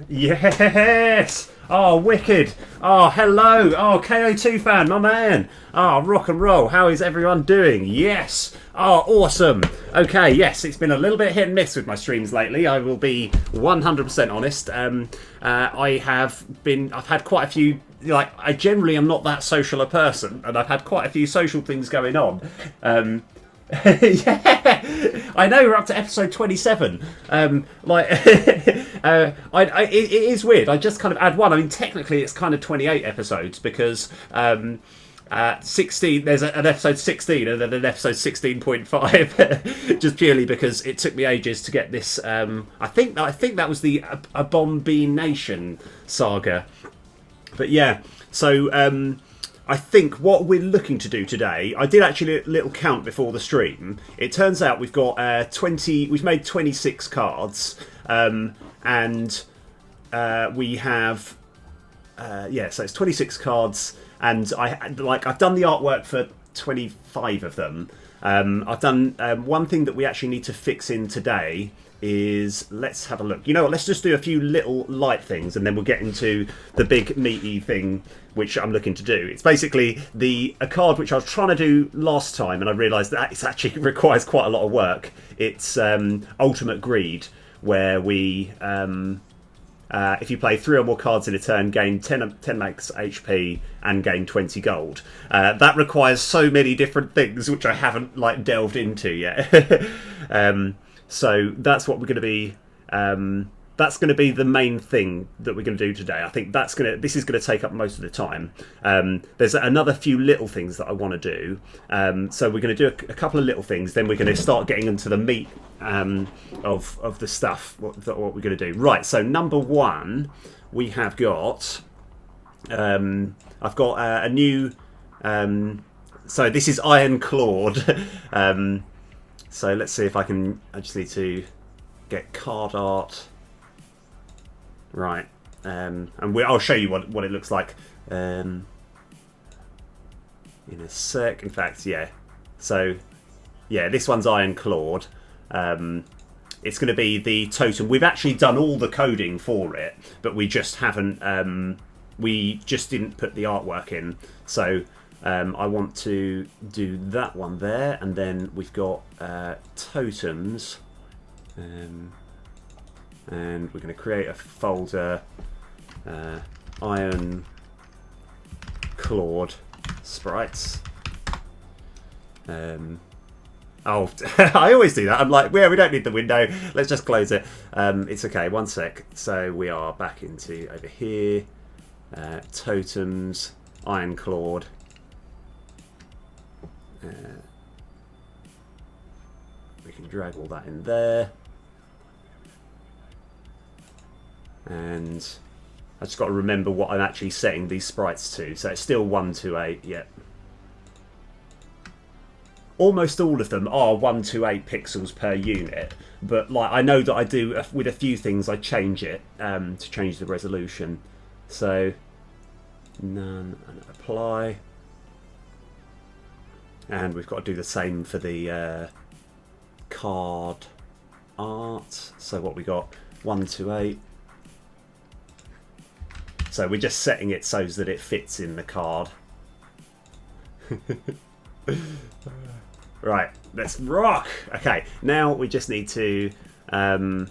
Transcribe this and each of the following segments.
Yes! Oh, wicked! Oh, hello! Oh, KO2 fan, my man! Oh, rock and roll. How is everyone doing? Yes! Oh, awesome! Okay, yes, it's been a little bit hit and miss with my streams lately. I will be 100% honest. I've had quite a few. Like, I generally am not that social a person, and I've had quite a few social things going on. Yeah, I know we're up to episode 27. It is weird. I just kind of add one. I mean, technically, it's kind of 28 episodes because 16. There's an episode 16 and then an episode 16.5, just purely because it took me ages to get this. I think that was the Abomination saga. But yeah, so. I think what we're looking to do today, I did actually a little count before the stream. It turns out we've got 20. We've made 26 cards, and we have so it's 26 cards, and I've done the artwork for 25 of them. I've done one thing that we actually need to fix in today. Is let's have a look. You know what? Let's just do a few little light things, and then we'll get into the big meaty thing, which I'm looking to do. It's basically a card which I was trying to do last time, and I realised that it actually requires quite a lot of work. It's Ultimate Greed, where we, if you play 3 or more cards in a turn, gain 10 max HP and gain 20 gold. That requires so many different things, which I haven't delved into yet. So that's what we're going to be. That's going to be the main thing that we're going to do today. I think this is going to take up most of the time. There's another few little things that I want to do. So we're going to do a couple of little things. Then we're going to start getting into the meat of the stuff. What we're going to do. Right. So number one, we have got. I've got a new. So this is Iron Clawed. So let's see if I can. I just need to get card art. Right, and I'll show you what it looks like in a sec. In fact, yeah. So, yeah, this one's Iron Clawed. It's going to be the totem. We've actually done all the coding for it, but we just haven't. We just didn't put the artwork in. So. I want to do that one there, and then we've got totems, and we're going to create a folder, Iron Clawed Sprites. I always do that. I'm like, yeah, we don't need the window. Let's just close it. It's okay. One sec. So we are back into over here. Totems, Iron Clawed. We can drag all that in there, and I just got to remember what I'm actually setting these sprites to. So it's still 1 to 8. Yep. Almost all of them are 1 to 8 pixels per unit, but I know that I do with a few things. I change it to change the resolution. So none and apply. And we've got to do the same for the card art. So what we got? 1 to 8. So we're just setting it so that it fits in the card. Right, let's rock! Okay, now we just need to... let's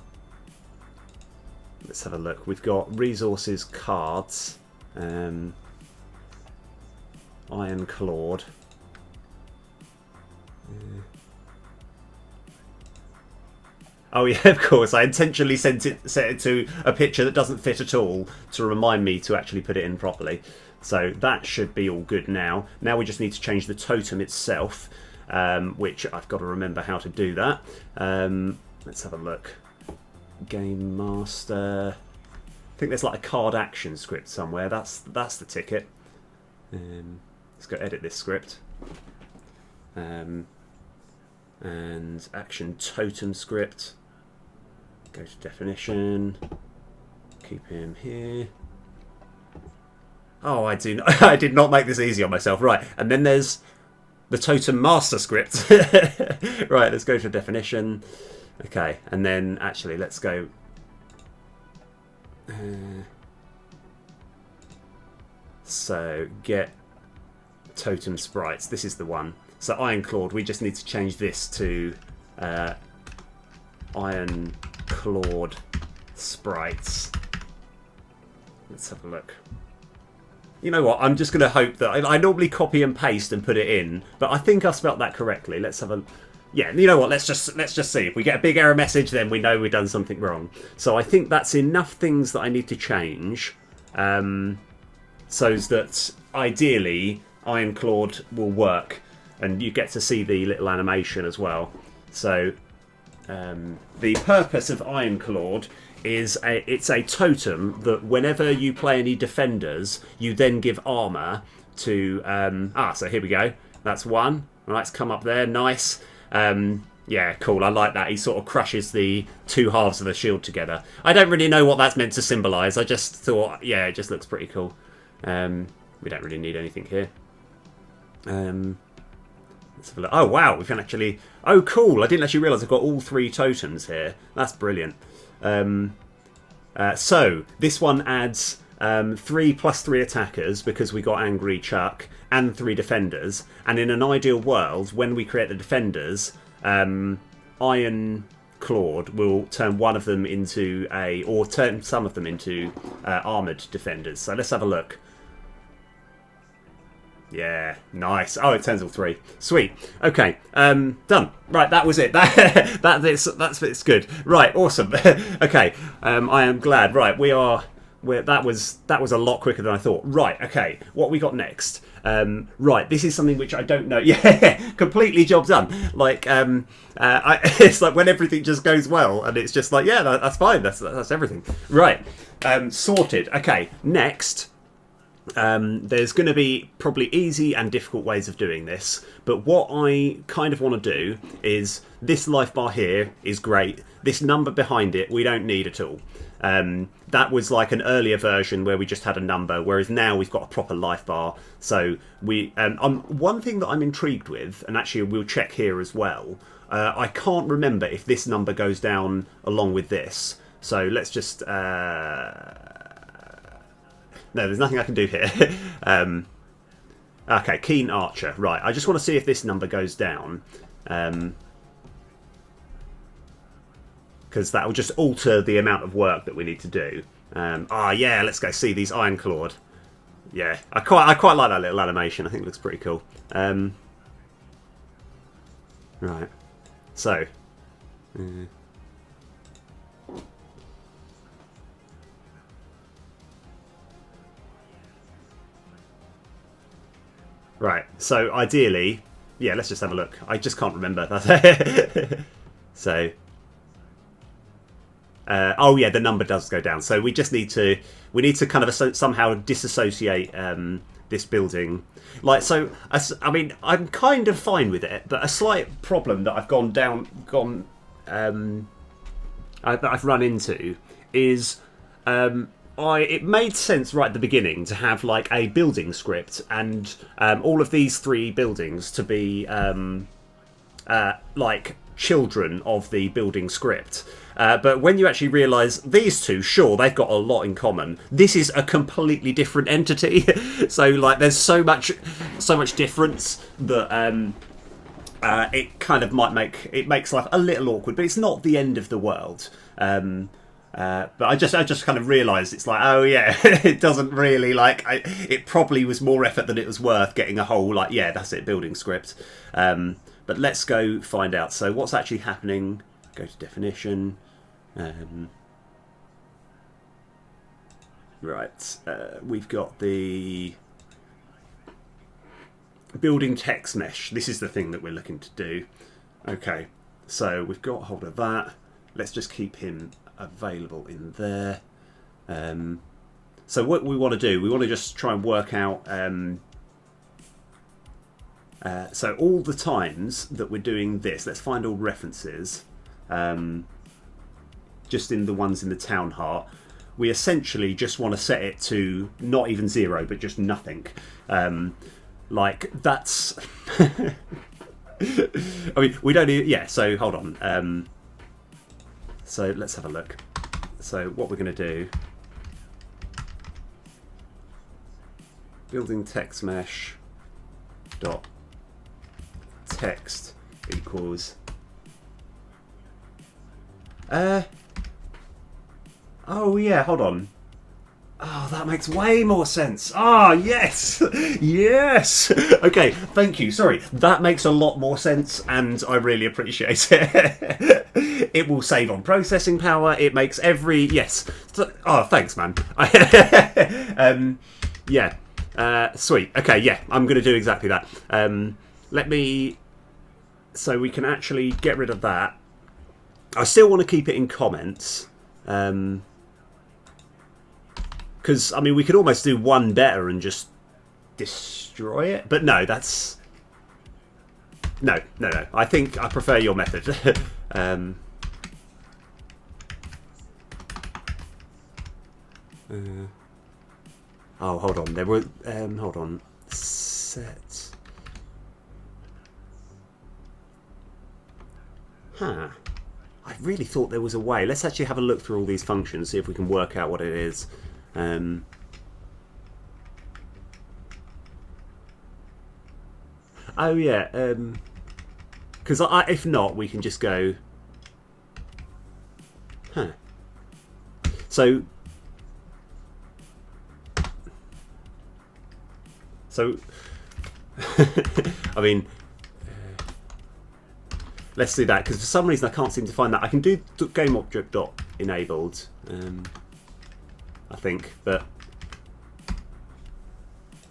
have a look. We've got resources, cards, Iron Clawed. Oh yeah, of course. I intentionally set it to a picture that doesn't fit at all to remind me to actually put it in properly. So that should be all good now. Now we just need to change the totem itself, which I've got to remember how to do that. Let's have a look. Game Master. I think there's like a card action script somewhere. That's the ticket. Let's go edit this script. And action totem script. Go to definition. Keep him here. Oh, I did not make this easy on myself. Right, and then there's the totem master script. Right, let's go to definition. Okay, and then actually let's go. So get Totem Sprites. This is the one. So Iron Clawed, we just need to change this to Iron Clawed Sprites. Let's have a look. You know what? I'm just going to hope that I normally copy and paste and put it in, but I think I spelt that correctly. Let's have a. Yeah, you know what? Let's just see. If we get a big error message, then we know we've done something wrong. So I think that's enough things that I need to change, so that ideally Iron Clawed will work, and you get to see the little animation as well. So the purpose of Iron Clawed is it's a totem that whenever you play any defenders, you then give armor to. So here we go. That's one. All right, it's come up there. Nice. Yeah, cool. I like that. He sort of crushes the two halves of the shield together. I don't really know what that's meant to symbolise. I just thought, yeah, it just looks pretty cool. We don't really need anything here. Let's have a look. Oh, wow. We can actually... Oh, cool. I didn't actually realise I've got all three totems here. That's brilliant. So, this one adds 3+3 attackers because we got Angry Chuck and 3 defenders. And in an ideal world, when we create the defenders, Iron Clawed will turn one of them into or turn some of them into armoured defenders. So let's have a look. Yeah, nice. Oh, it turns all 3. Sweet. Okay, done. Right, that was it. That's good. Right, awesome. Okay, I am glad. Right, that was a lot quicker than I thought. Right, okay, what we got next? Right, this is something which I don't know. Yeah, completely job done. Like, it's like when everything just goes well, and it's just like, yeah, that's fine. That's everything. Right, sorted. Okay, next. There's going to be probably easy and difficult ways of doing this, but what I kind of want to do is this life bar here is great. This number behind it we don't need at all. That was like an earlier version where we just had a number, whereas now we've got a proper life bar. So one thing that I'm intrigued with, and actually we'll check here as well, I can't remember if this number goes down along with this. So let's just... No, there's nothing I can do here. Okay, Keen Archer. Right, I just want to see if this number goes down. Because that will just alter the amount of work that we need to do. Yeah, let's go see these Iron Clawed. Yeah, I quite like that little animation. I think it looks pretty cool. Right, so... Right, so ideally, yeah, let's just have a look. I just can't remember. So, oh yeah, the number does go down. So we just need to kind of somehow disassociate this building. Like, so, I mean, I'm kind of fine with it, but a slight problem that I've I've run into is, it made sense right at the beginning to have like a building script and all of these 3 buildings to be like children of the building script. But when you actually realise these 2, sure, they've got a lot in common. This is a completely different entity. So like there's so much difference that it kind of makes life a little awkward, but it's not the end of the world. But I just kind of realised it's like, oh yeah, it doesn't really like. It probably was more effort than it was worth getting a whole like, yeah, that's it, building script. But let's go find out. So what's actually happening? Go to definition. Right, we've got the building text mesh. This is the thing that we're looking to do. Okay, so we've got hold of that. Let's just keep him available in there. So what we want to do, we want to just try and work out so all the times that we're doing this, let's find all references, just in the ones in the town heart. We essentially just want to set it to not even 0 but just nothing. Like that's I mean we don't even, yeah, so hold on. So let's have a look. So what we're going to do building text mesh dot text equals oh yeah, hold on. Oh, that makes way more sense. Ah, yes! Yes! Okay, thank you. Sorry, that makes a lot more sense, and I really appreciate it. It will save on processing power. It makes every... Yes. Oh, thanks, man. Yeah. Sweet. Okay, yeah, I'm going to do exactly that. Let me... So we can actually get rid of that. I still want to keep it in comments. Because, I mean, we could almost do one better and just destroy it. But no, that's... No. I think I prefer your method. Oh, hold on. There were... hold on. Set... Huh. I really thought there was a way. Let's actually have a look through all these functions, see if we can work out what it is. Oh yeah, because if not, we can just go. Huh. So I mean, let's do that because for some reason I can't seem to find that. I can do GameObject.enabled. I think, but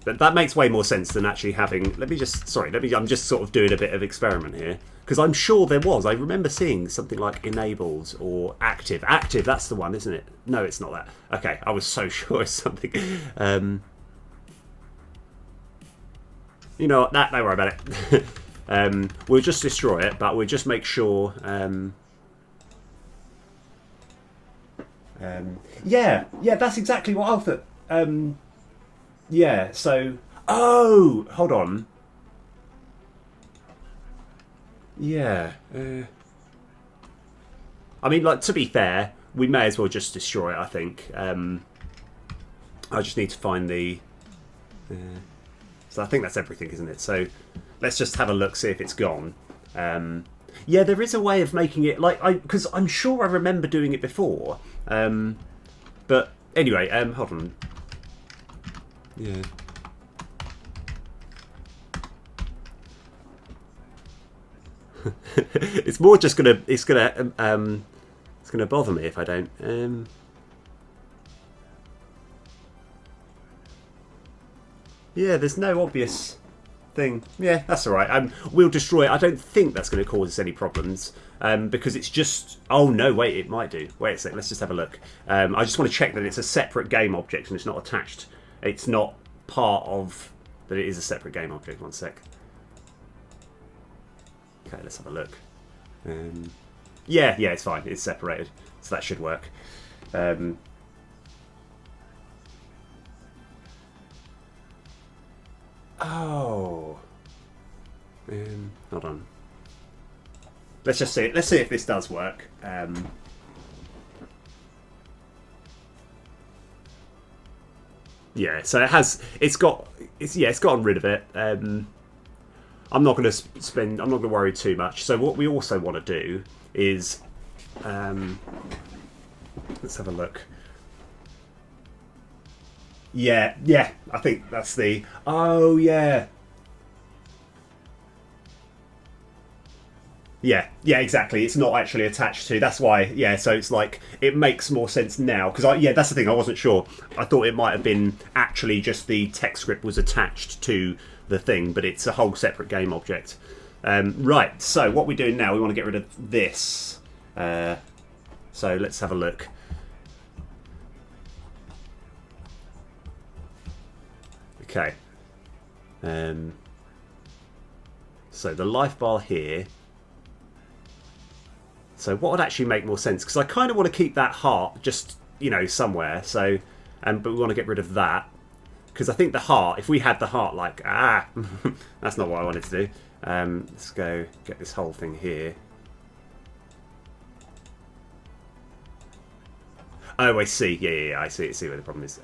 that makes way more sense than actually having. I'm just sort of doing a bit of experiment here because I'm sure there was. I remember seeing something like enabled or active. Active, that's the one, isn't it? No, it's not that. Okay, I was so sure it's something. You know what? Don't worry about it. We'll just destroy it, but we'll just make sure. Yeah, that's exactly what I thought. Yeah, so... Oh! Hold on. Yeah. I mean, like, to be fair, we may as well just destroy it, I think. I just need to find the... so I think that's everything, isn't it? So let's just have a look, see if it's gone. Yeah, there is a way of making it like because I'm sure I remember doing it before. But anyway, hold on. Yeah. It's more just it's gonna bother me if I don't. Yeah, there's no obvious thing. Yeah, that's all right. We'll destroy it. I don't think that's going to cause us any problems because it's just... Oh, no, wait, it might do. Wait a sec, let's just have a look. I just want to check that it's a separate game object and it's not attached. It's not part of... That it is a separate game object. One sec. Okay, let's have a look. Yeah, it's fine. It's separated. So that should work. Oh. Hold on. Let's just see. Let's see if this does work. Yeah. So it has. It's gotten rid of it. I'm not going to spend. I'm not going to worry too much. So what we also want to do is, let's have a look. Yeah. I think that's the. Oh yeah. Yeah, exactly. It's not actually attached to. That's why. Yeah, so it's like it makes more sense now because that's the thing. I wasn't sure. I thought it might have been actually just the text script was attached to the thing, but it's a whole separate game object. Right. So what we're doing now, we want to get rid of this. So let's have a look. Okay. So the life bar here. So what would actually make more sense? Because I kind of want to keep that heart just, somewhere. So, but we want to get rid of that. Because I think the heart, if we had the heart like, that's not what I wanted to do. Let's go get this whole thing here. Oh, I see. Yeah, I see where the problem is.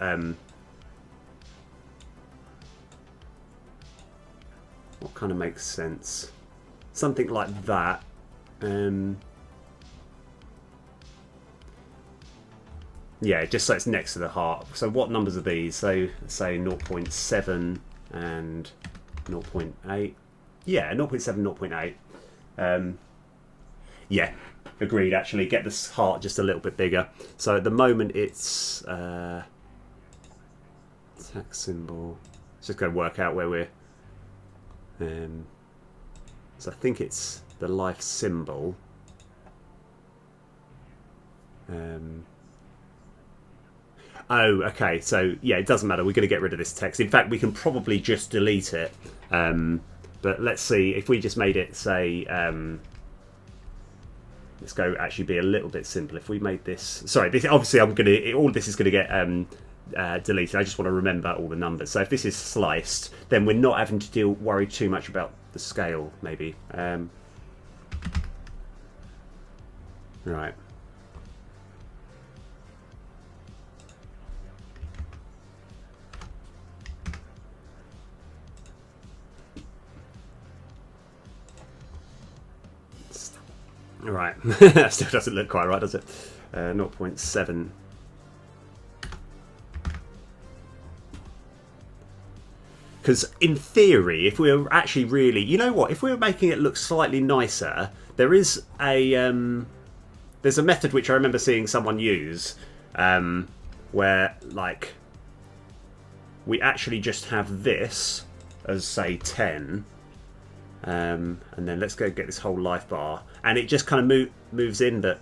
What kind of makes sense? Something like that. Yeah, just so it's next to the heart. So what numbers are these? So say 0.7 and 0.8. Yeah, 0.7, 0.8. Yeah, agreed, actually. Get this heart just a little bit bigger. So at the moment it's text symbol. Let's just go work out where we're... so I think it's the life symbol. Oh, okay. So, yeah, it doesn't matter. We're going to get rid of this text. In fact, we can probably just delete it. But let's see. If we just made it, say... let's go actually be a little bit simple. If we made this... Sorry, this, obviously I'm going to... All of this is going to get deleted. I just want to remember all the numbers. So if this is sliced, then we're not having to worry too much about the scale, maybe. Right. Right, that still doesn't look quite right, does it? 0.7. Because in theory, if we were actually really... You know what? If we were making it look slightly nicer, there is a... there's a method which I remember seeing someone use where, like, we actually just have this as, say, 10... and then let's go get this whole life bar, and it just kind of moves in that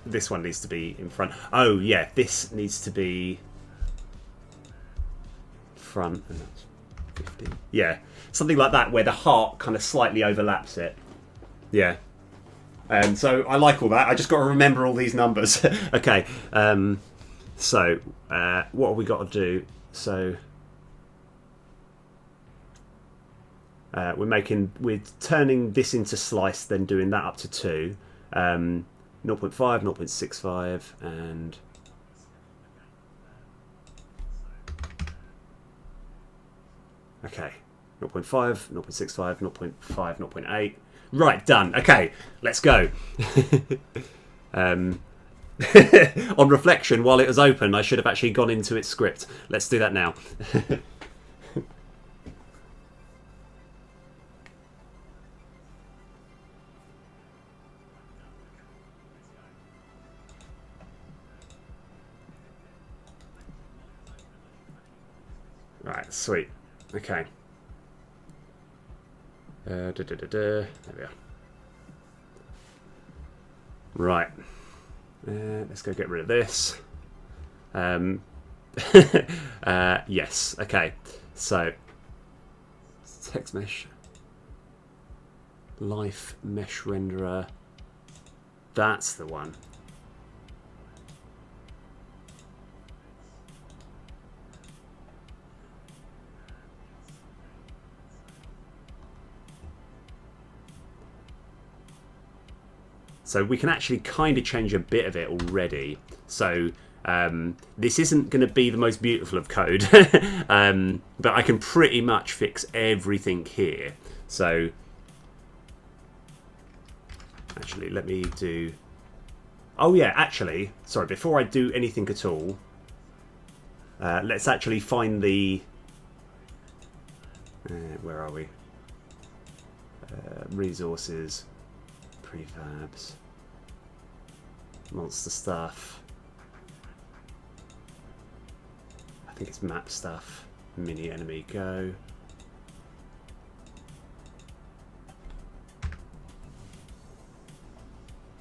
this one needs to be in front. Oh yeah, this needs to be front, and that's 50. Yeah, something like that, where the heart kind of slightly overlaps it. Yeah. So I like all that. I just got to remember all these numbers. Okay. So what have we got to do? So we're turning this into slice, then doing that up to 2. 0.5, 0.65, and okay, 0.5, 0.65, 0.5, 0.8. Right, done. Okay, let's go. On reflection, while it was open, I should have actually gone into its script. Let's do that now. Right, sweet. Okay. There we are. Right. Let's go get rid of this. Yes. Okay. So, text mesh, life mesh renderer. That's the one. So we can actually kind of change a bit of it already. So this isn't going to be the most beautiful of code, but I can pretty much fix everything here. So actually, let me do... Oh yeah, actually, sorry, before I do anything at all, let's actually find the... where are we? Resources. Prefabs, monster stuff. I think it's map stuff. Mini enemy go.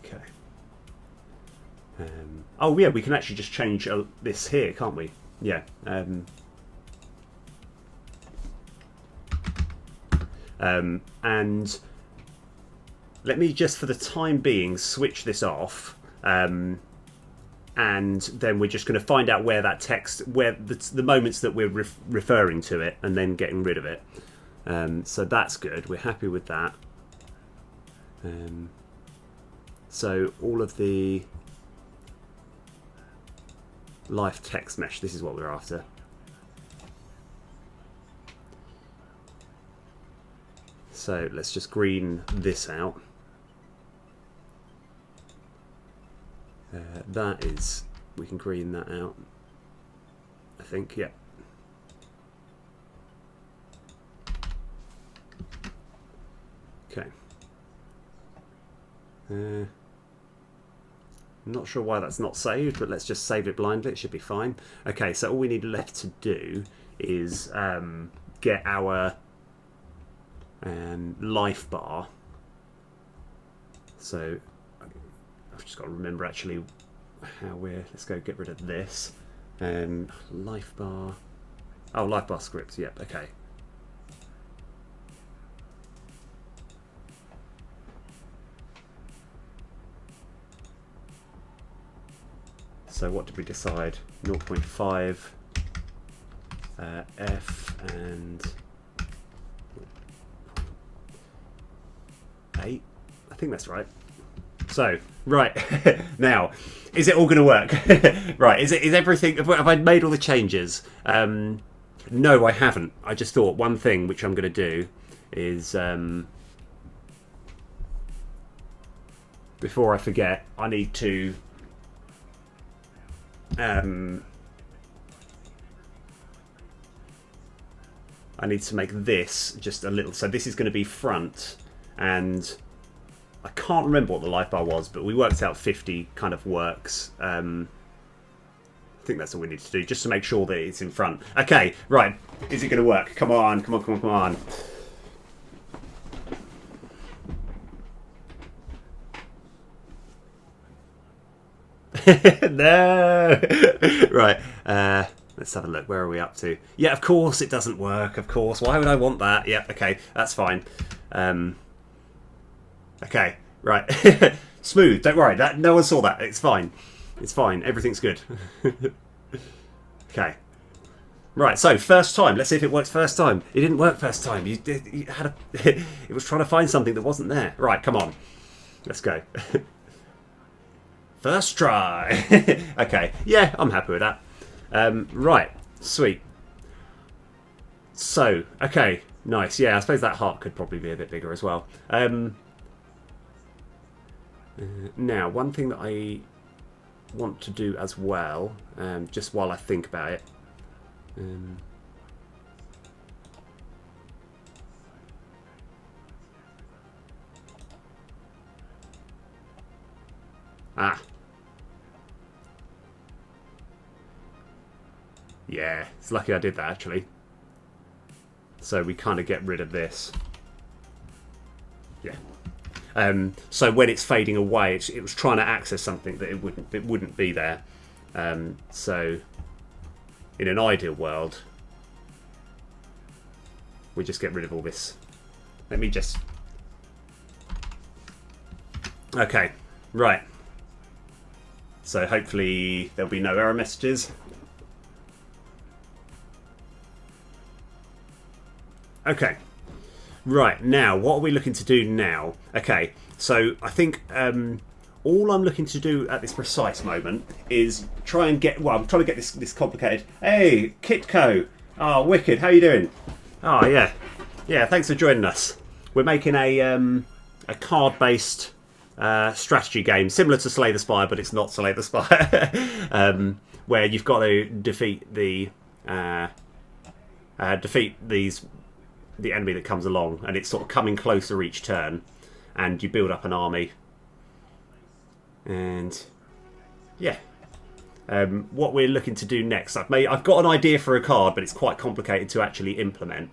Okay. Oh yeah, we can actually just change this here, can't we? Yeah. And let me just, for the time being, switch this off, and then we're just going to find out where that text, where the moments that we're referring to it, and then getting rid of it. So that's good. We're happy with that. So all of the life text mesh, this is what we're after. So let's just green this out. That is, we can green that out, I think, yeah. Okay. I'm not sure why that's not saved, but let's just save it blindly. It should be fine. Okay, so all we need left to do is get our life bar. So I've just got to remember actually how we're... Let's go get rid of this. Life bar... Oh, life bar scripts, yep, okay. So what did we decide? 0.5 F and 8. I think that's right. So, right, now, is it all going to work? Right, is everything... Have I made all the changes? No, I haven't. I just thought one thing which I'm going to do is... before I forget, I need to... I need to make this just a little... So this is going to be front, and I can't remember what the life bar was, but we worked out 50 kind of works. I think that's all we need to do, just to make sure that it's in front. Okay, right. Is it going to work? Come on, come on, come on, come on. No! Right, let's have a look. Where are we up to? Yeah, of course it doesn't work, of course. Why would I want that? Yeah, okay, that's fine. Okay, right. Smooth, don't worry. That no one saw that. It's fine. It's fine. Everything's good. Okay. Right, so first time. Let's see if it works first time. It didn't work first time. You had a... It was trying to find something that wasn't there. Right, come on. Let's go. First try. Okay, yeah, I'm happy with that. Right, sweet. So, okay, nice. Yeah, I suppose that heart could probably be a bit bigger as well. Now, one thing that I want to do as well, just while I think about it. Yeah, it's lucky I did that actually. So we kind of get rid of this. Yeah. So when it's fading away, it was trying to access something that it wouldn't be there. So in an ideal world, we just get rid of all this. Let me just... Okay, right. So hopefully there'll be no error messages. Okay. Right, now, what are we looking to do now? Okay, so I think all I'm looking to do at this precise moment is try and get... Well, I'm trying to get this complicated... Hey, Kitco! Oh, wicked, how you doing? Oh, yeah. Yeah, thanks for joining us. We're making a card-based strategy game, similar to Slay the Spire, but it's not Slay the Spire. Where you've got to defeat the... the enemy that comes along, and it's sort of coming closer each turn, and you build up an army. And yeah, what we're looking to do next, I've got an idea for a card, but it's quite complicated to actually implement.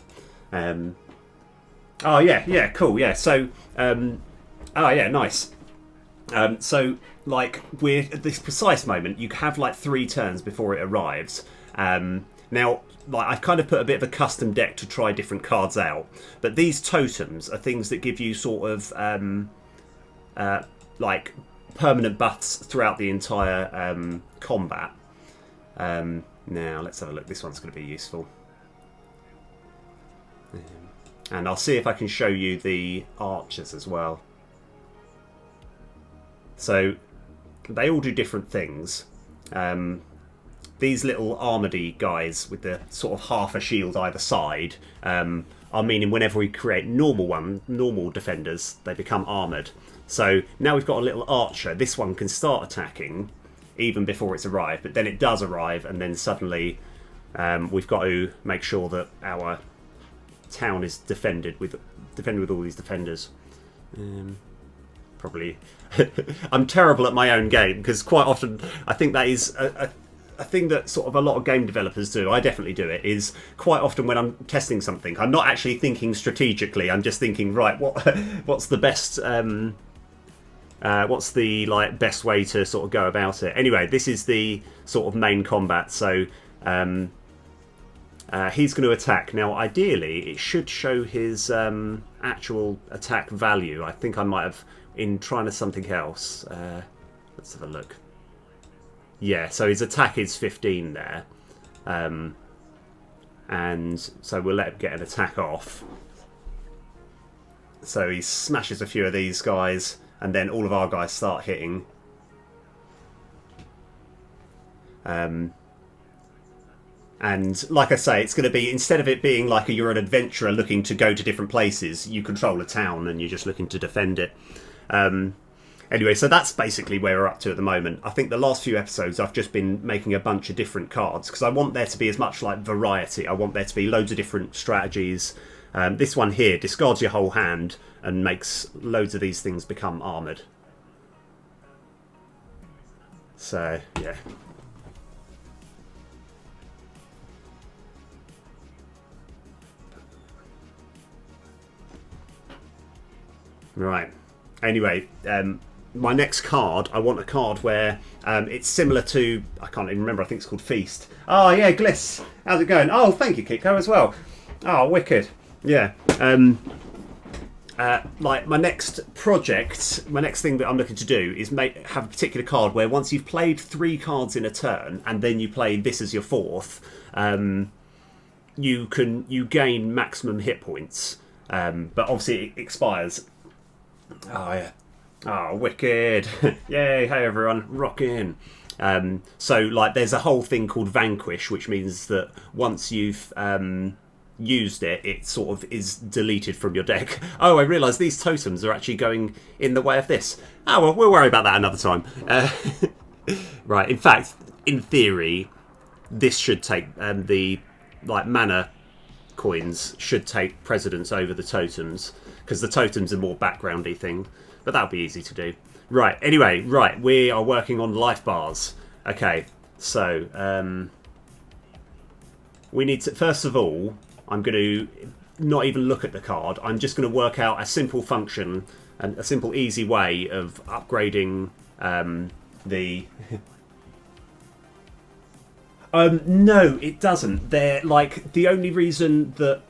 Oh yeah, cool, yeah. So oh yeah, nice. So like we're at this precise moment, you have like 3 turns before it arrives. Now, like, I've kind of put a bit of a custom deck to try different cards out, but these totems are things that give you sort of like permanent buffs throughout the entire combat. Now, let's have a look. This one's going to be useful. And I'll see if I can show you the archers as well. So, they all do different things. The these little armoured guys with the sort of half a shield either side are meaning whenever we create normal defenders, they become armoured. So now we've got a little archer. This one can start attacking even before it's arrived, but then it does arrive, and then suddenly we've got to make sure that our town is defended with all these defenders. Probably I'm terrible at my own game, because quite often I think that is a thing that sort of a lot of game developers do. I definitely do it. Is quite often when I'm testing something, I'm not actually thinking strategically. I'm just thinking, right, what's the best what's the best way to sort of go about it. Anyway, this is the sort of main combat. So he's going to attack. Now, ideally, it should show his actual attack value. I think I might have in trying to something else. Let's have a look. Yeah, so his attack is 15 there. And so we'll let him get an attack off. So he smashes a few of these guys, and then all of our guys start hitting. And like I say, it's going to be, instead of it being like you're an adventurer looking to go to different places, you control a town and you're just looking to defend it. Anyway, so that's basically where we're up to at the moment. I think the last few episodes I've just been making a bunch of different cards, because I want there to be as much variety. I want there to be loads of different strategies. This one here discards your whole hand and makes loads of these things become armoured. So, yeah. Right. Anyway, my next card, I want a card where it's similar to, I can't even remember, I think it's called Feast. Oh, yeah, Gliss. How's it going? Oh, thank you, Kiko, as well. Oh, wicked. Yeah. My next project, my next thing that I'm looking to do is have a particular card where once you've played 3 cards in a turn, and then you play this as your 4th, you gain maximum hit points. But obviously it expires. Oh, yeah. Oh, wicked. Yay, hey everyone, rock in. So there's a whole thing called Vanquish, which means that once you've used it, it sort of is deleted from your deck. Oh, I realise these totems are actually going in the way of this. Oh, well, we'll worry about that another time. Right, in fact, in theory, this should take, the mana coins should take precedence over the totems, because the totems are more backgroundy thing. But that'll be easy to do. Right, anyway, right, we are working on life bars. Okay, so we need to, first of all, I'm going to not even look at the card. I'm just going to work out a simple function and a simple, easy way of upgrading the... no, it doesn't. They're the only reason that...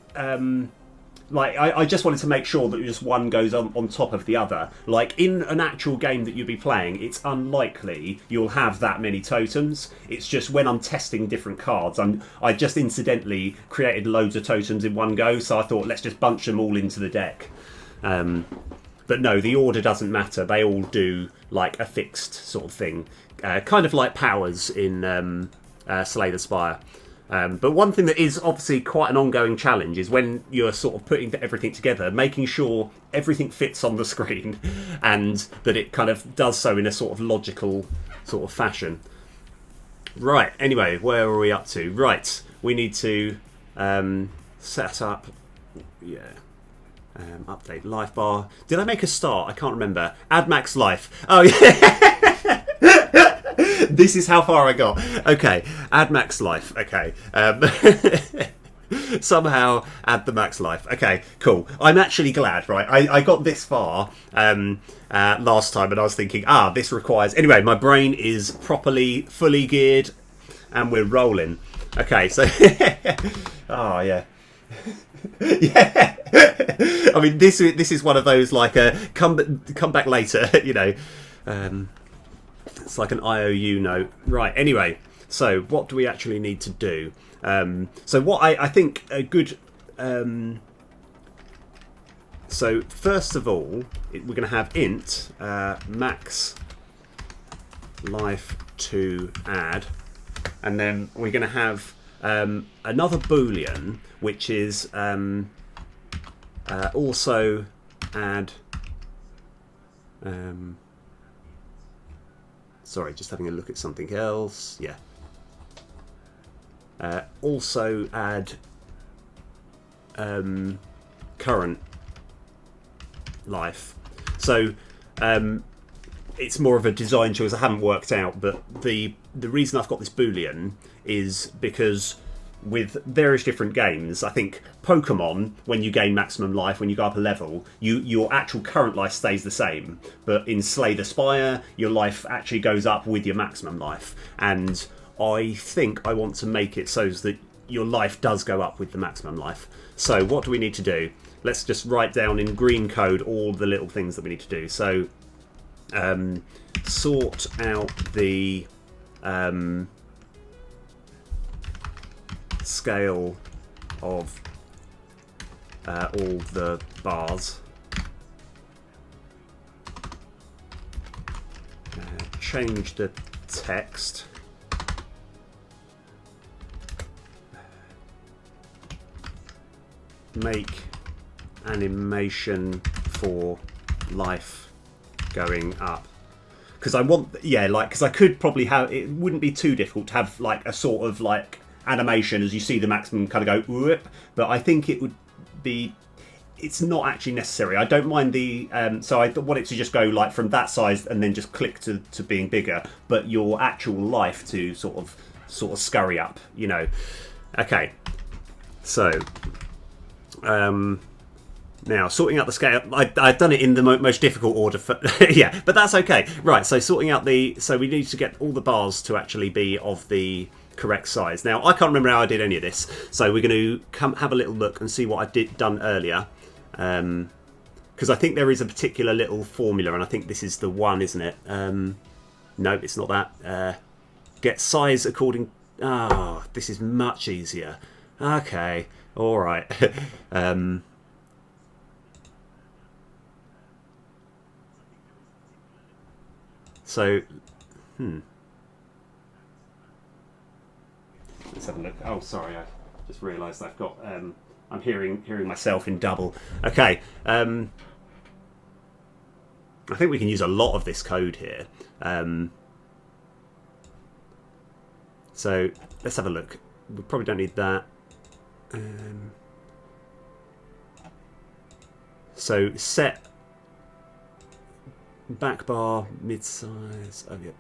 I just wanted to make sure that just one goes on top of the other. In an actual game that you'll be playing, it's unlikely you'll have that many totems. It's just when I'm testing different cards, I just incidentally created loads of totems in one go, so I thought let's just bunch them all into the deck. But no, the order doesn't matter. They all do a fixed sort of thing. Kind of like powers in Slay the Spire. But one thing that is obviously quite an ongoing challenge is when you're sort of putting everything together, making sure everything fits on the screen and that it kind of does so in a sort of logical sort of fashion. Right, anyway, where are we up to? Right, we need to set up... Yeah. Update life bar. Did I make a start? I can't remember. Add max life. Oh, yeah. This is how far I got. Okay, add max life. Okay. Somehow add the max life. Okay, cool. I'm actually glad, right? I got this far last time and I was thinking, this requires... Anyway, my brain is fully geared and we're rolling. Okay, so... Oh, yeah. Yeah. I mean, this is one of those come back later, you know. It's like an IOU note. Right, anyway, so what do we actually need to do? So what I think a good... so first of all, we're going to have int max life to add. and then we're going to have another boolean, which is also add. Sorry, just having a look at something else. Yeah. Also add current life. So it's more of a design choice I haven't worked out, but the reason I've got this boolean is because with various different games, I think Pokemon, when you gain maximum life, when you go up a level, your actual current life stays the same. But in Slay the Spire, your life actually goes up with your maximum life. And I think I want to make it so that your life does go up with the maximum life. So what do we need to do? Let's just write down in green code all the little things that we need to do. So sort out the scale of all the bars. Change the text. Make animation for life going up. Because I want, yeah, like, because I could probably have, it wouldn't be too difficult to have like a sort of like animation as you see the maximum kind of go whoop, but I think it would be, it's not actually necessary. I don't mind the so I want it to just go like from that size and then just click to being bigger, but your actual life to sort of scurry up, you know. Okay, so now sorting out the scale, I've done it in the most difficult order for yeah, but that's okay. Right, so sorting out the, so we need to get all the bars to actually be of the correct size. Now I can't remember how I did any of this, so we're going to have a little look and see what I done earlier, because I think there is a particular little formula, and I think this is the one, isn't it? No, it's not that. Get size according, this is much easier. Okay, all right. So let's have a look. Oh, sorry, I just realised I've got. I'm hearing myself in double. Okay. I think we can use a lot of this code here. So let's have a look. We probably don't need that. So set back bar mid-size. Oh, yep.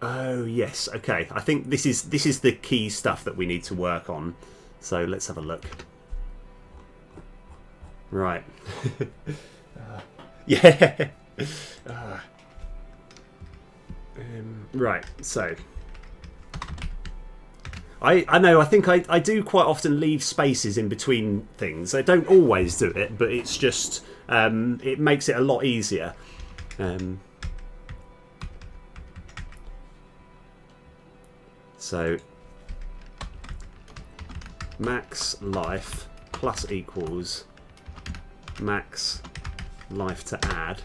Oh yes, okay. I think this is the key stuff that we need to work on. So let's have a look. Right. Yeah. Right. So I know. I think I do quite often leave spaces in between things. I don't always do it, but it's just it makes it a lot easier. So max life plus equals max life to add.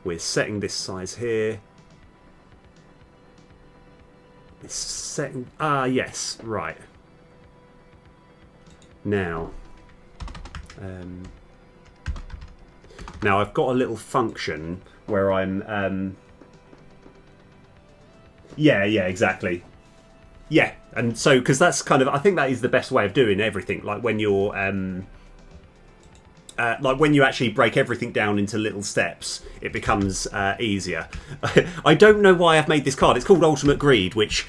We're setting this size here. It's setting. Yes, right. Now. Now I've got a little function where I'm. Yeah, exactly. Yeah, and so because that's kind of, I think that is the best way of doing everything. Like when you're, like when you actually break everything down into little steps, it becomes easier. I don't know why I've made this card. It's called Ultimate Greed, which.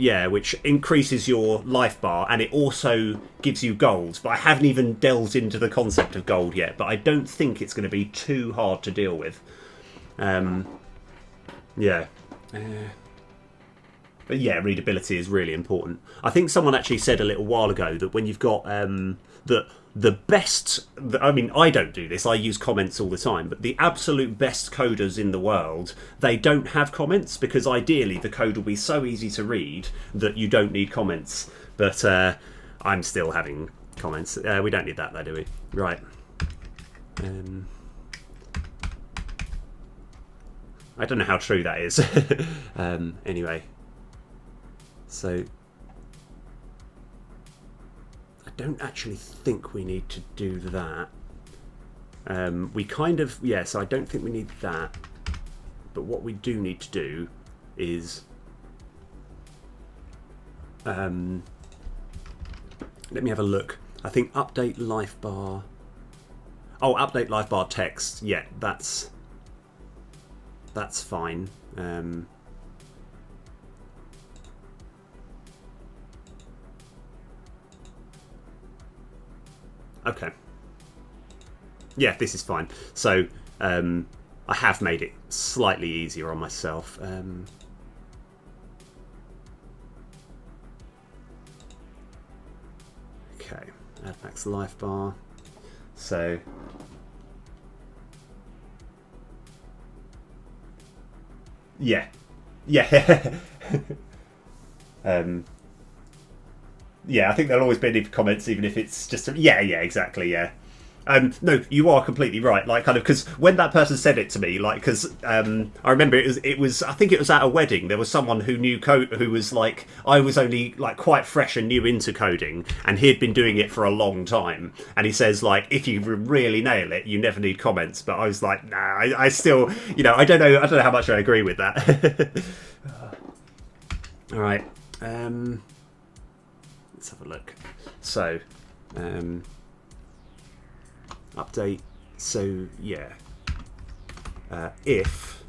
Which increases your life bar, and it also gives you gold. But I haven't even delved into the concept of gold yet. But I don't think it's going to be too hard to deal with. Yeah. But yeah, readability is really important. I think someone actually said a little while ago that when you've got the best, I mean, I don't do this, I use comments all the time, but the absolute best coders in the world, they don't have comments, because ideally the code will be so easy to read that you don't need comments. But I'm still having comments. We don't need that though, do we? Right. I don't know how true that is. Anyway, so I don't actually think we need to do that. We kind of, yeah, so I don't think we need that. But what we do need to do is let me have a look. I think update life bar. Oh, update life bar text. Yeah, that's fine. Okay. Yeah, this is fine. So I have made it slightly easier on myself. Okay, add max life bar. So yeah, yeah. Yeah, I think there'll always be any comments, even if it's just yeah, exactly, yeah. No, you are completely right. Like, kind of, because when that person said it to me, like, because I remember it was I think it was at a wedding. There was someone who knew code who was like, I was only like quite fresh and new into coding, and he'd been doing it for a long time. And he says, like, if you really nail it, you never need comments. But I was like, nah, I still, I don't know how much I agree with that. All right, let's have a look. So. Update. So yeah, if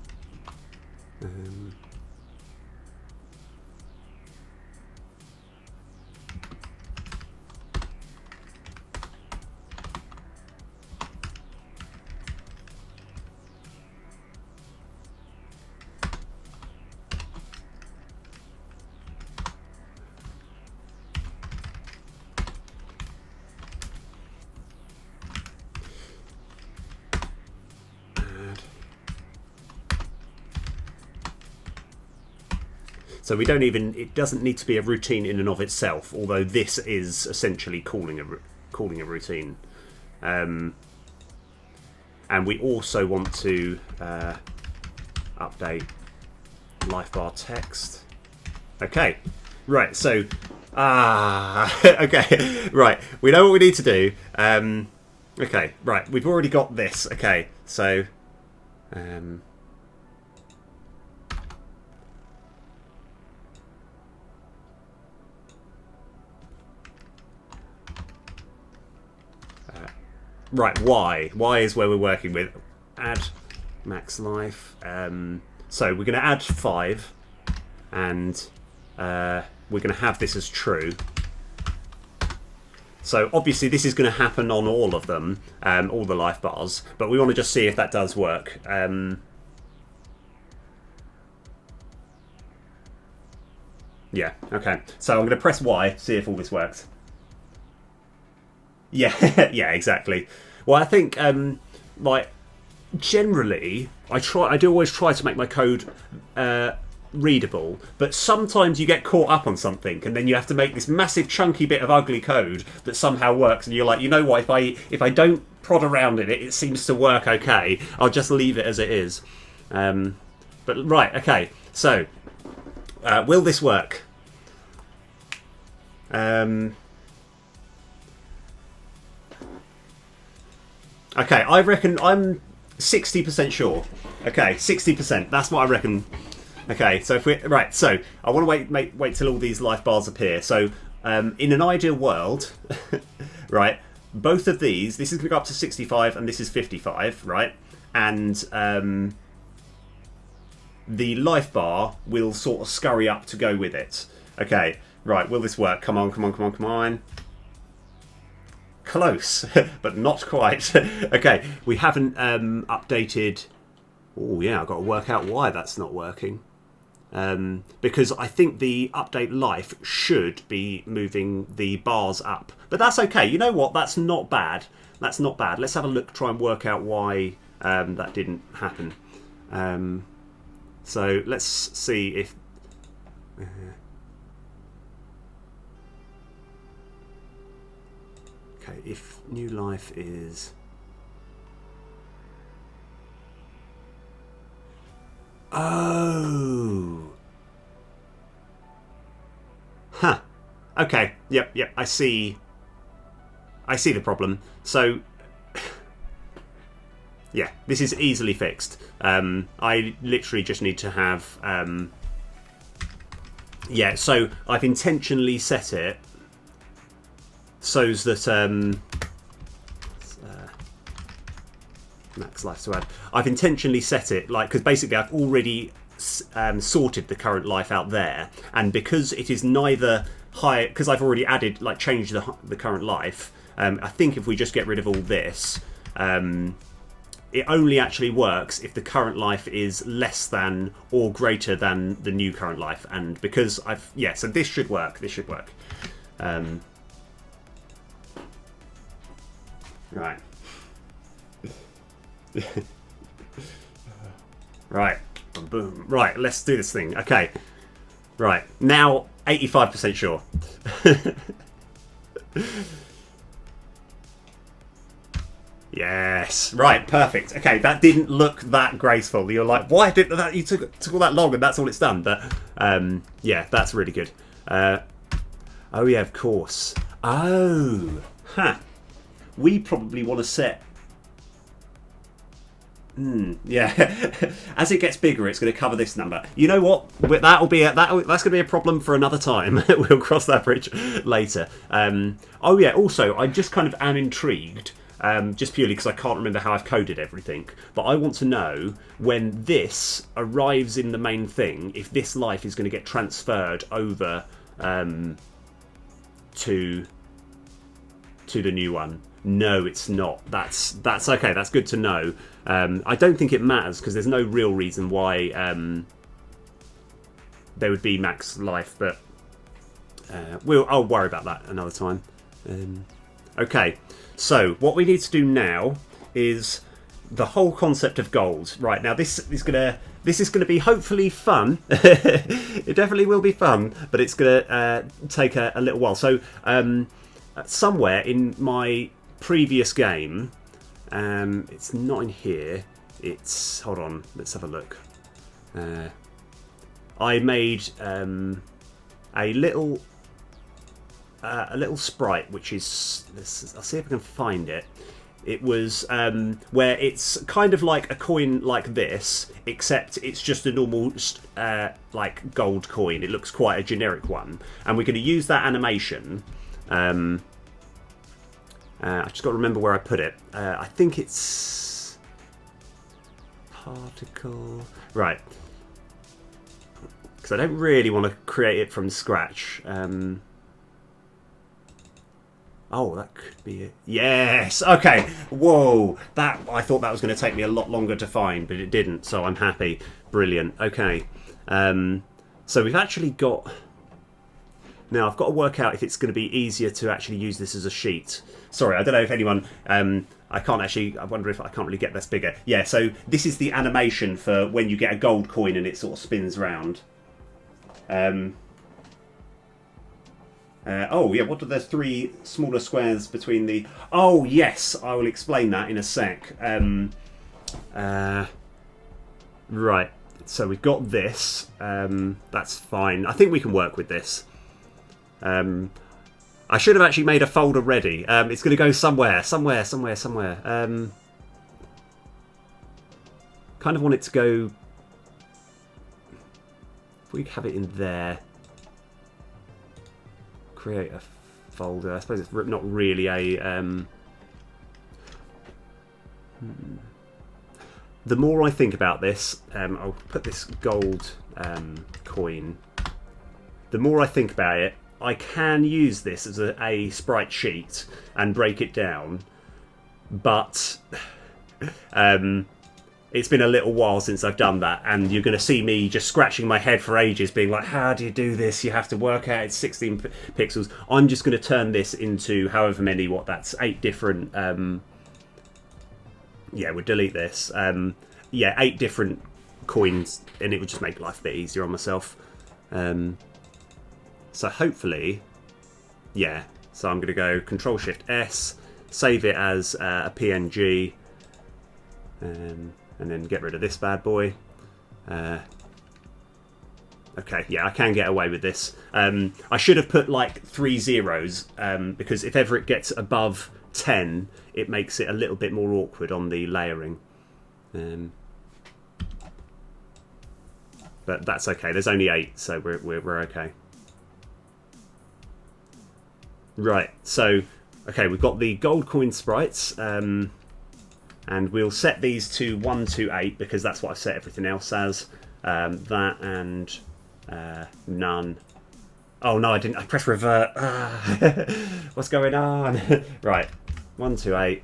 so we don't even. It doesn't need to be a routine in and of itself. Although this is essentially calling a routine, and we also want to update life bar text. Okay, right. So okay, right. We know what we need to do. Okay, right. We've already got this. Okay, so. Right, Y is where we're working with. Add max life. So we're going to add 5, and we're going to have this as true. So obviously this is going to happen on all of them, all the life bars, but we want to just see if that does work. Yeah, okay. So I'm going to press Y, see if all this works. Yeah, yeah, exactly. Well, I think, like, generally, I do always try to make my code readable, but sometimes you get caught up on something, and then you have to make this massive chunky bit of ugly code that somehow works, and you're like, you know what? If I don't prod around in it, it seems to work okay. I'll just leave it as it is. But right, okay. So, will this work? Okay, I reckon I'm 60% sure. Okay, 60%. That's what I reckon. Okay, so if we right, so I want to wait till all these life bars appear. So, in an ideal world, right, both of these, this is going to go up to 65 and this is 55, right? And the life bar will sort of scurry up to go with it. Okay, right, will this work? Come on, come on, come on, come on. Close, but not quite. Okay, we haven't updated. Oh yeah, I've got to work out why that's not working. Because I think the update life should be moving the bars up. But that's okay. You know what? That's not bad. That's not bad. Let's have a look, try and work out why that didn't happen. So let's see if... Okay, if new life is Oh. Huh. Okay. Yep. I see. I see the problem. So, yeah, this is easily fixed. I literally just need to have... yeah, so I've intentionally set it so that... max life to add. I've intentionally set it, like, because basically I've already sorted the current life out there, and because it is neither high, because I've already added, like, changed the current life, I think if we just get rid of all this, it only actually works if the current life is less than or greater than the new current life. And because I've... yeah, so this should work. This should work. Right. Right. Boom. Right, let's do this thing. Okay. Right. Now, 85% sure. Yes. Right, perfect. Okay, that didn't look that graceful. You're like, why did that? You took all that long and that's all it's done. But, yeah, that's really good. Oh, yeah, of course. Oh. Huh. We probably want to set... yeah. As it gets bigger, it's going to cover this number. You know what? That's going to be a problem for another time. We'll cross that bridge later. Oh, yeah, also, I just kind of am intrigued... just purely because I can't remember how I've coded everything. But I want to know when this arrives in the main thing, if this life is going to get transferred over to the new one. No, it's not. That's okay. That's good to know. I don't think it matters because there's no real reason why there would be max life. But I'll worry about that another time. Okay. So what we need to do now is the whole concept of gold. Right, now this is gonna be hopefully fun. It definitely will be fun, but it's gonna take a little while. So somewhere in my previous game, it's not in here. It's, hold on, let's have a look. I made a little sprite, which is... I'll see if I can find it. It was where it's kind of like a coin like this, except it's just a normal like gold coin. It looks quite a generic one, and we're going to use that animation. I've just got to remember where I put it. I think it's particle, right? Because I don't really want to create it from scratch. Oh, that could be it. Yes! Okay. Whoa. I thought that was going to take me a lot longer to find, but it didn't, so I'm happy. Brilliant. Okay. So we've actually got... Now, I've got to work out if it's going to be easier to actually use this as a sheet. Sorry, I don't know if anyone... I can't actually... I wonder if I can't really get this bigger. Yeah, so this is the animation for when you get a gold coin and it sort of spins round. Oh, yeah, what are the three smaller squares between the... Oh, yes, I will explain that in a sec. Right, so we've got this. That's fine. I think we can work with this. I should have actually made a folder ready. It's going to go somewhere. Kind of want it to go... If we have it in there... Create a folder. I suppose it's not really a... The more I think about this, I'll put this gold coin. The more I think about it, I can use this as a sprite sheet and break it down, but it's been a little while since I've done that, and you're going to see me just scratching my head for ages, being like, how do you do this? You have to work out it's 16 pixels. I'm just going to turn this into however many, what that's, 8 different... yeah, we'll delete this. Yeah, 8 different coins, and it would just make life a bit easier on myself. So hopefully, yeah. So I'm going to go Control-Shift-S, save it as a PNG, and then get rid of this bad boy. Okay, yeah, I can get away with this. I should have put like 3 zeros, because if ever it gets above 10, it makes it a little bit more awkward on the layering. But that's okay. There's only 8, so we're okay. Right, so okay, we've got the gold coin sprites, and we'll set these to 1 to 8 because that's what I set everything else as. That and none. Oh no, I didn't. I pressed revert. What's going on? Right, 1 to 8.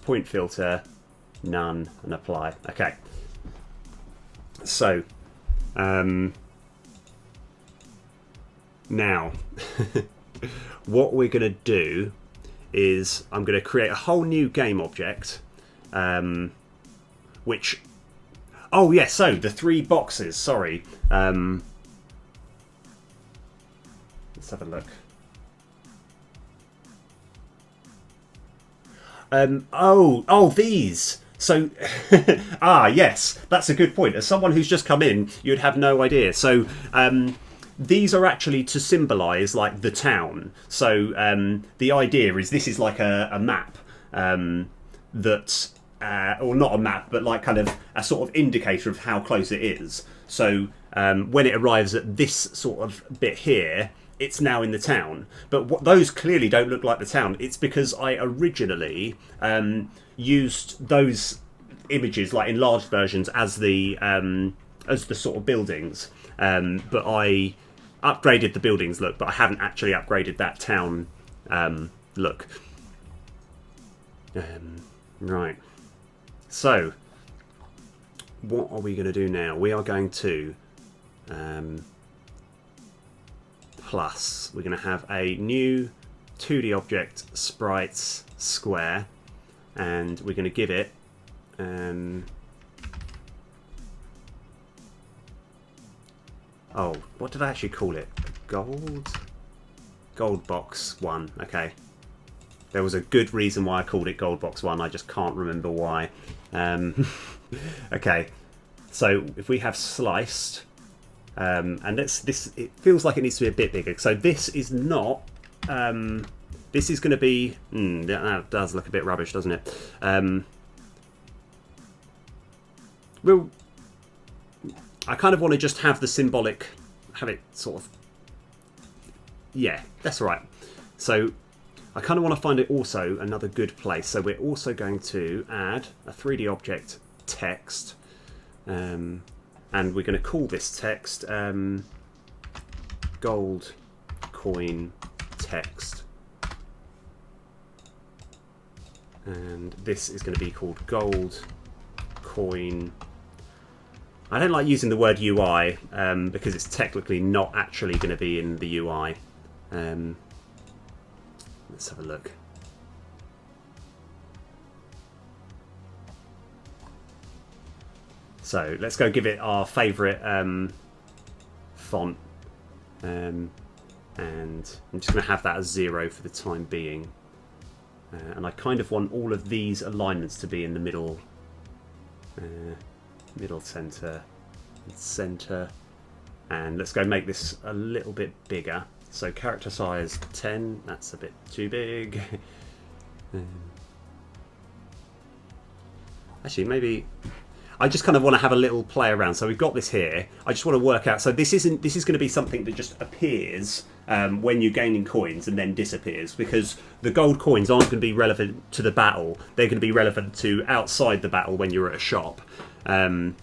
Point filter, none, and apply. Okay. So, now, what we're going to do is I'm going to create a whole new game object, which... Oh, yes, so the 3 boxes, sorry. Let's have a look. These. So, yes, that's a good point. As someone who's just come in, you'd have no idea. So, these are actually to symbolise, like, the town. So, the idea is this is like a map that... or not a map, but like kind of a sort of indicator of how close it is. So when it arrives at this sort of bit here, it's now in the town. But those clearly don't look like the town. It's because I originally used those images, like enlarged versions, as the sort of buildings. But I upgraded the buildings look, but I haven't actually upgraded that town look. Right. So, what are we going to do now? We are going to plus. We're going to have a new 2D object sprites square, and we're going to give it oh, what did I actually call it? Gold box 1. Okay. There was a good reason why I called it Gold Box 1, I just can't remember why. Okay, so if we have sliced, and it feels like it needs to be a bit bigger. So this is not, this is going to be, that does look a bit rubbish, doesn't it? I kind of want to just have the symbolic, have it sort of, yeah, that's right. So I kind of want to find it also another good place. So we're also going to add a 3D object text, and we're going to call this text gold coin text, and this is going to be called gold coin. I don't like using the word UI because it's technically not actually going to be in the UI. Let's have a look. So let's go give it our favourite font, and I'm just going to have that as 0 for the time being. And I kind of want all of these alignments to be in the middle, centre, and let's go make this a little bit bigger. So character size 10, that's a bit too big. Actually, maybe I just kind of want to have a little play around. So we've got this here. I just want to work out. So this is going to be something that just appears when you're gaining coins and then disappears, because the gold coins aren't going to be relevant to the battle. They're going to be relevant to outside the battle when you're at a shop, and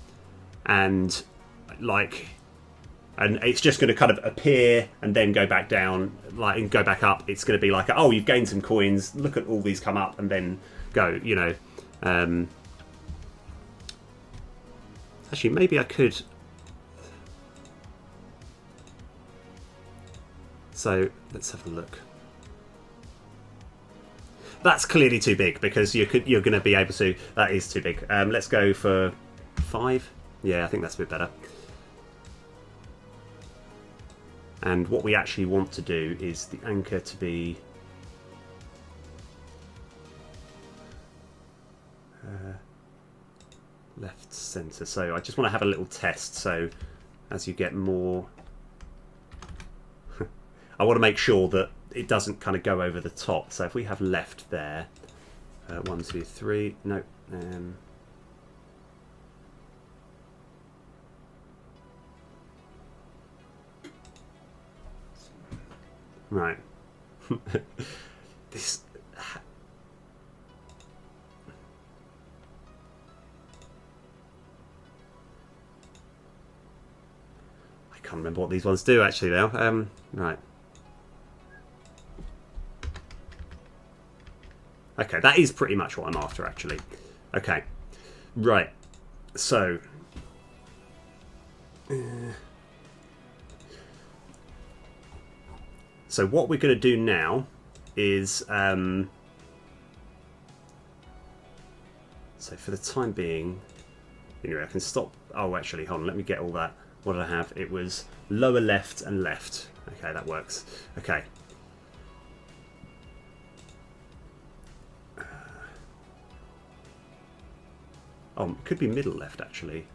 it's just going to kind of appear and then go back down, and go back up. It's going to be like, oh, you've gained some coins. Look at all these come up, and then go. Actually, maybe I could. So let's have a look. That's clearly too big because you're going to be able to. That is too big. Let's go for 5. Yeah, I think that's a bit better. And what we actually want to do is the anchor to be left center. So I just want to have a little test. So as you get more, I want to make sure that it doesn't kind of go over the top. So if we have left there, 1, 2, 3, no. Right. This. I can't remember what these ones do actually now. Right. Okay, that is pretty much what I'm after actually. Okay. Right. So. So what we're going to do now is, so for the time being, anyway, I can stop. Oh, actually, hold on. Let me get all that. What did I have? It was lower left and left. Okay, that works. Okay. Oh, it could be middle left actually.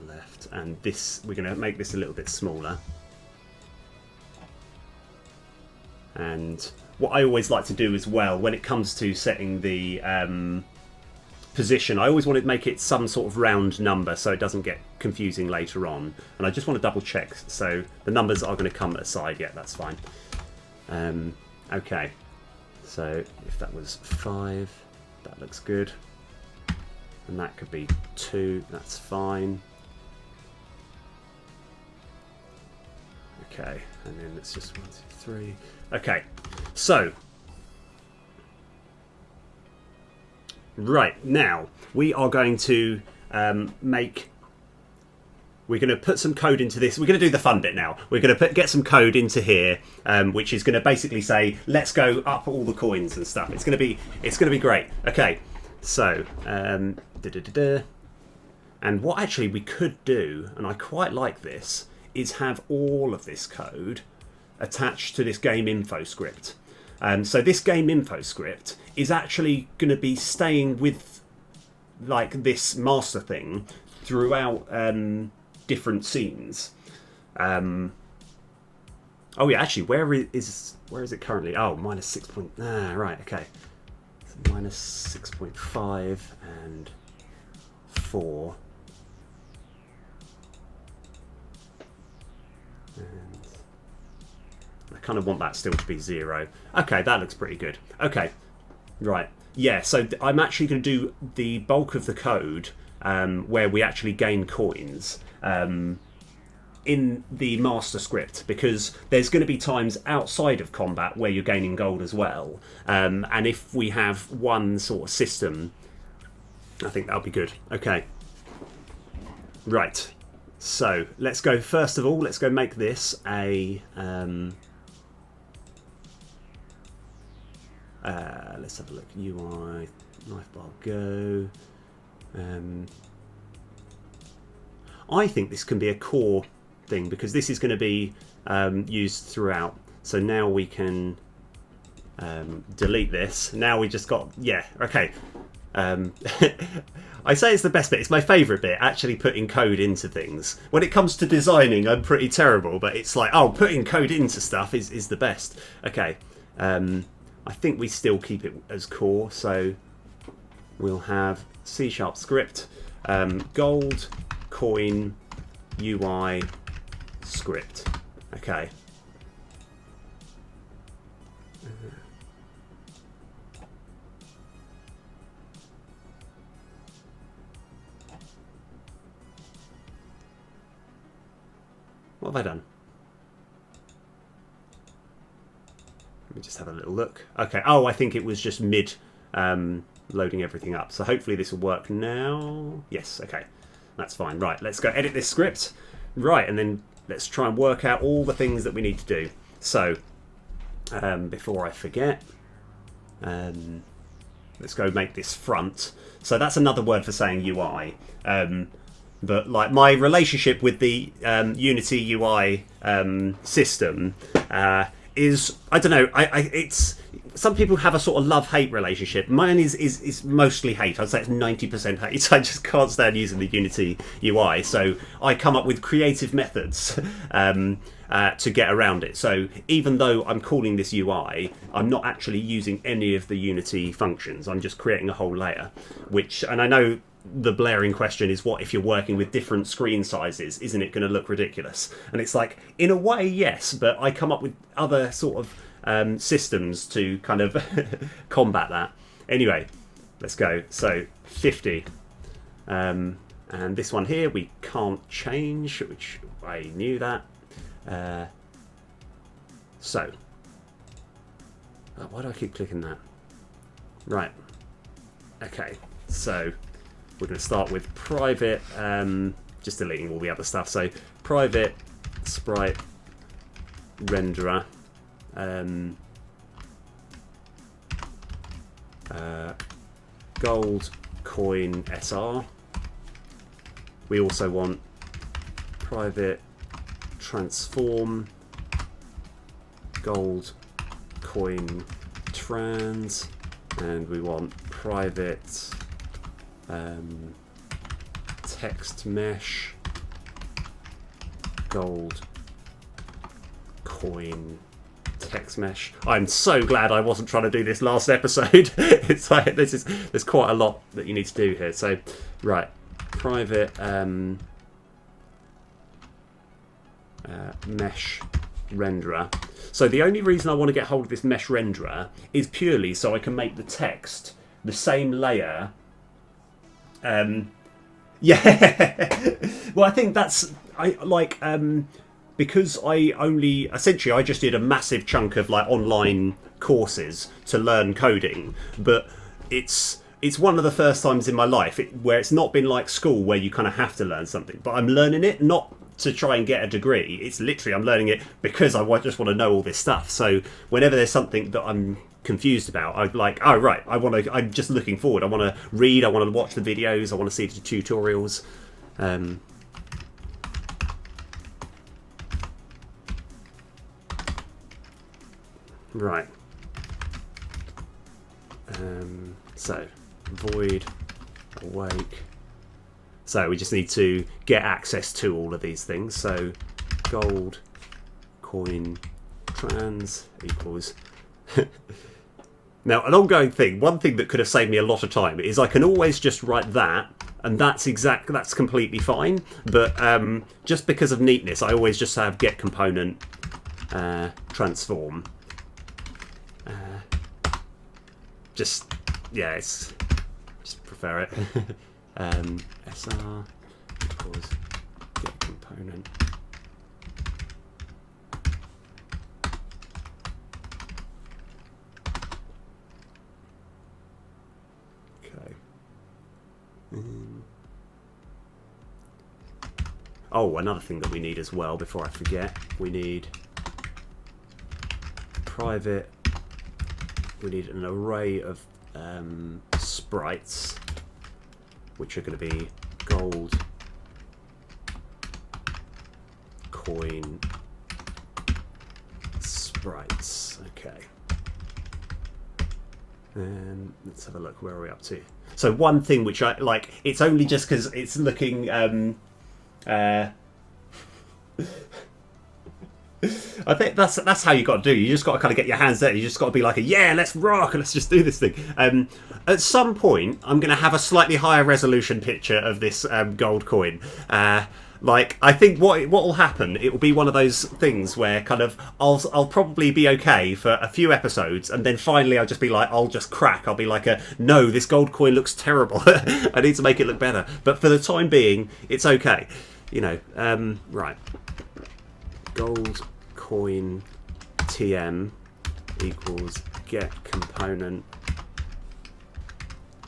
Left, and this, we're going to make this a little bit smaller. And what I always like to do as well, when it comes to setting the position, I always want to make it some sort of round number so it doesn't get confusing later on. And I just want to double check. So the numbers are going to come aside. Yeah, that's fine. Okay. So if that was 5, that looks good. And that could be 2, that's fine. Okay, and then it's just 1, 2, 3. Okay, so right now we are going to we're going to put some code into this. We're going to do the fun bit now. We're going to get some code into here, which is going to basically say, let's go up all the coins and stuff. It's going to be great. Okay, so and what actually we could do, and I quite like this, is have all of this code attached to this game info script. So this game info script is actually going to be staying with like this master thing throughout different scenes. Oh yeah, actually, where is it currently? Oh, minus 6. Right, okay. So minus 6.5 and 4. I kind of want that still to be 0. Okay, that looks pretty good. Okay, right. Yeah, so I'm actually going to do the bulk of the code where we actually gain coins in the master script, because there's going to be times outside of combat where you're gaining gold as well. And if we have one sort of system, I think that'll be good. Okay. Right. So let's go, first of all, let's go make this a... let's have a look. UI, knife bar, go. I think this can be a core thing because this is going to be used throughout. So now we can delete this. Now we just got, yeah, okay. I say it's the best bit. It's my favourite bit, actually putting code into things. When it comes to designing, I'm pretty terrible, but it's like, oh, putting code into stuff is the best. Okay. I think we still keep it as core, so we'll have C# script, gold, coin, UI, script. Okay. What have I done? Let me just have a little look. Okay. Oh, I think it was just mid loading everything up. So hopefully this will work now. Yes. Okay. That's fine. Right. Let's go edit this script. Right. And then let's try and work out all the things that we need to do. So before I forget, let's go make this front. So that's another word for saying UI. But like my relationship with the Unity UI system is, I don't know, it's some people have a sort of love-hate relationship. Mine is mostly hate. I'd say it's 90% hate. I just can't stand using the Unity UI. So I come up with creative methods to get around it. So even though I'm calling this UI, I'm not actually using any of the Unity functions. I'm just creating a whole layer, and I know the blaring question is, what if you're working with different screen sizes? Isn't it going to look ridiculous? And it's like, in a way, yes, but I come up with other sort of systems to kind of combat that. Anyway, let's go. So 50. And this one here we can't change, which I knew that. Why do I keep clicking that? Right. Okay, so we're going to start with private, just deleting all the other stuff. So private sprite renderer, gold coin SR. We also want private transform gold coin trans, and we want private text mesh gold coin text mesh. I'm so glad I wasn't trying to do this last episode. It's like there's quite a lot that you need to do here. So right, private mesh renderer. So the only reason I want to get hold of this mesh renderer is purely so I can make the text the same layer. Yeah. Well, I think that's because I just did a massive chunk of like online courses to learn coding, but it's one of the first times in my life where it's not been like school where you kind of have to learn something, but I'm learning it not to try and get a degree. It's literally I'm learning it because I just want to know all this stuff. So whenever there's something that I'm confused about, I'm like, oh right, I'm just looking forward. I want to read, I want to watch the videos, I want to see the tutorials. Right. So void awake. So we just need to get access to all of these things. So gold coin trans equals. Now, an ongoing thing, one thing that could have saved me a lot of time is I can always just write that, and that's completely fine. But just because of neatness, I always just have get component transform. Just prefer it. SR equals get component. Okay. Oh, another thing that we need as well, before I forget, we need private. We need an array of sprites, which are going to be gold coin sprites. Okay. And let's have a look. Where are we up to? So one thing which I like, it's only just because it's looking I think that's how you got to do. You just got to kind of get your hands there. You just got to be like, yeah, let's rock, let's just do this thing. At some point, I'm going to have a slightly higher resolution picture of this gold coin. I think what will happen, it will be one of those things where kind of I'll probably be okay for a few episodes, and then finally I'll just be like, I'll just crack. I'll be like, no, this gold coin looks terrible. I need to make it look better. But for the time being, it's okay. You know, right. Gold coin TM equals get component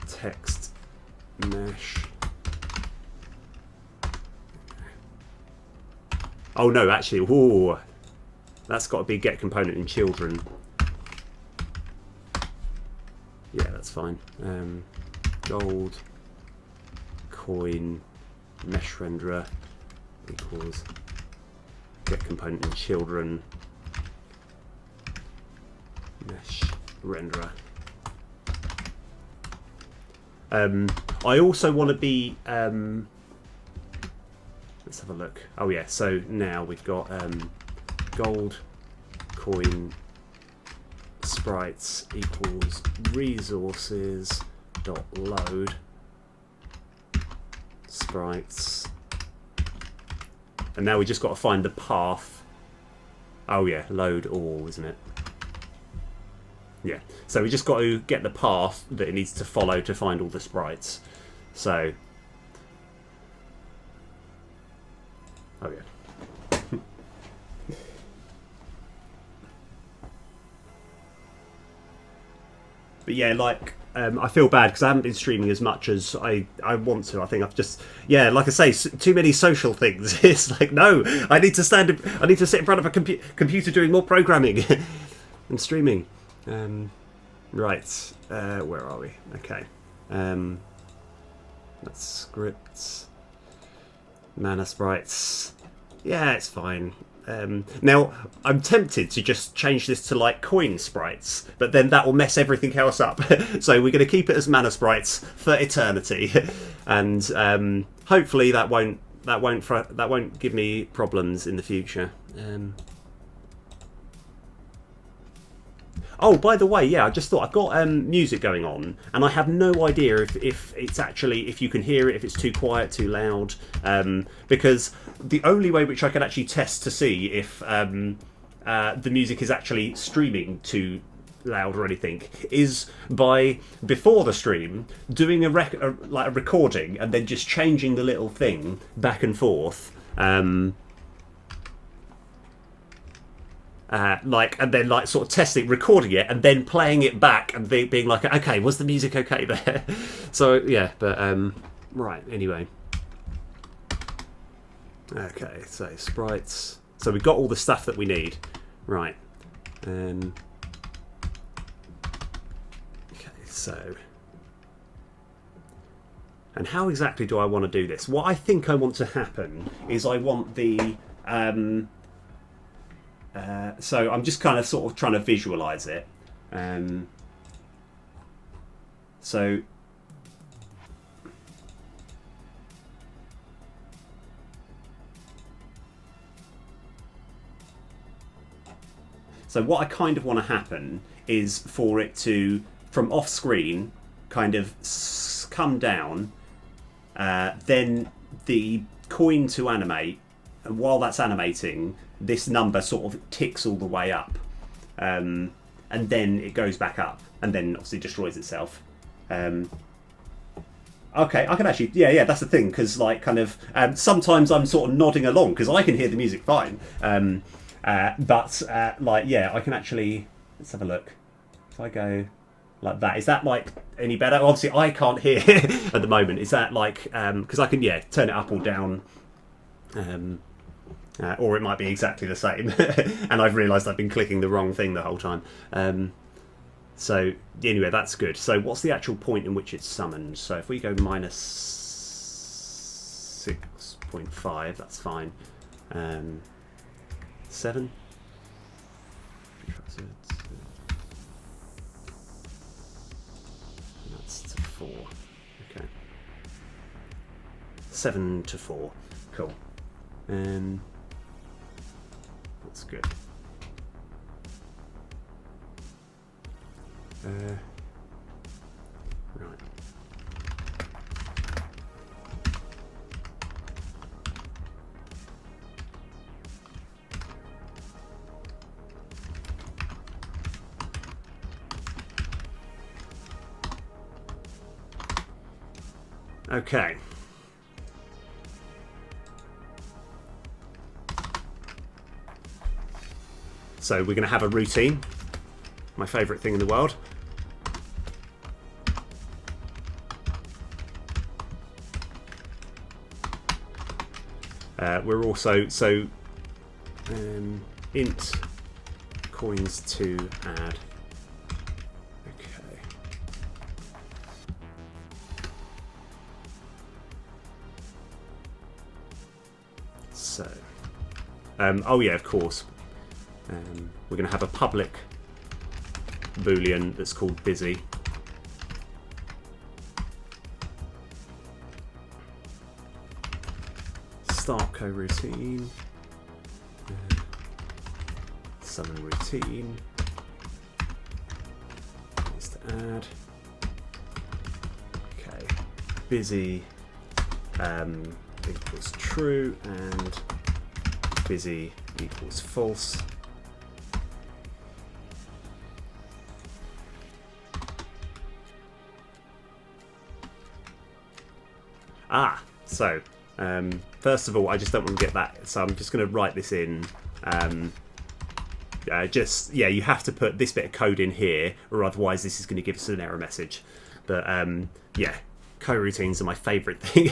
text mesh. Oh no, actually, ooh, that's got to be get component in children. Yeah, that's fine. Gold coin mesh renderer equals get component in children mesh renderer. I also want to be. Let's have a look. Oh yeah. So now we've got gold coin sprites equals resources dot load sprites, and now we just got to find the path. Oh yeah, load all, isn't it? Yeah, so we just got to get the path that it needs to follow to find all the sprites. So, oh yeah. But yeah, like, I feel bad because I haven't been streaming as much as I want to. I think I've just, yeah, like I say, too many social things. It's like, no, I need to sit in front of a computer doing more programming and streaming. Right, where are we? Okay. That's scripts. Mana sprites. Yeah, it's fine. Now, I'm tempted to just change this to like coin sprites, but then that will mess everything else up. So we're going to keep it as mana sprites for eternity, and hopefully that won't give me problems in the future. Oh, by the way, yeah, I just thought I've got music going on, and I have no idea if it's actually, if you can hear it, if it's too quiet, too loud, because the only way which I can actually test to see if the music is actually streaming too loud or anything is by, before the stream, doing a recording and then just changing the little thing back and forth. And then sort of testing, recording it, and then playing it back and being like, okay, was the music okay there? So yeah, but right. Anyway, okay. So sprites. So we've got all the stuff that we need, right? Okay. So, and how exactly do I want to do this? What I think I want to happen is I want the so I'm just kind of sort of trying to visualize it. So what I kind of want to happen is for it to, from off screen, kind of come down, then the coin to animate, and while that's animating, this number sort of ticks all the way up, and then it goes back up, and then obviously destroys itself. Okay, I can actually, yeah, that's the thing, because like kind of sometimes I'm sort of nodding along because I can hear the music fine, but like yeah, I can actually, let's have a look. If I go like that, is that like any better? Obviously, I can't hear at the moment. Is that like because I can turn it up or down. Or it might be exactly the same, and I've realised I've been clicking the wrong thing the whole time. So anyway, that's good. So what's the actual point in which it's summoned? So if we go -6.5, that's fine. 7. That's to 4. Okay. 7 to 4. Cool. That's good. Right. Okay. So we're going to have a routine, my favourite thing in the world. We're also, so int coins to add. Okay. So, oh yeah, of course. We're going to have a public boolean that's called busy. Start coroutine. Summon routine. Needs to add. Okay. Busy equals true and busy equals false. So first of all, I just don't want to get that, so I'm just going to write this in. You have to put this bit of code in here, or otherwise this is going to give us an error message. But yeah, coroutines are my favourite thing.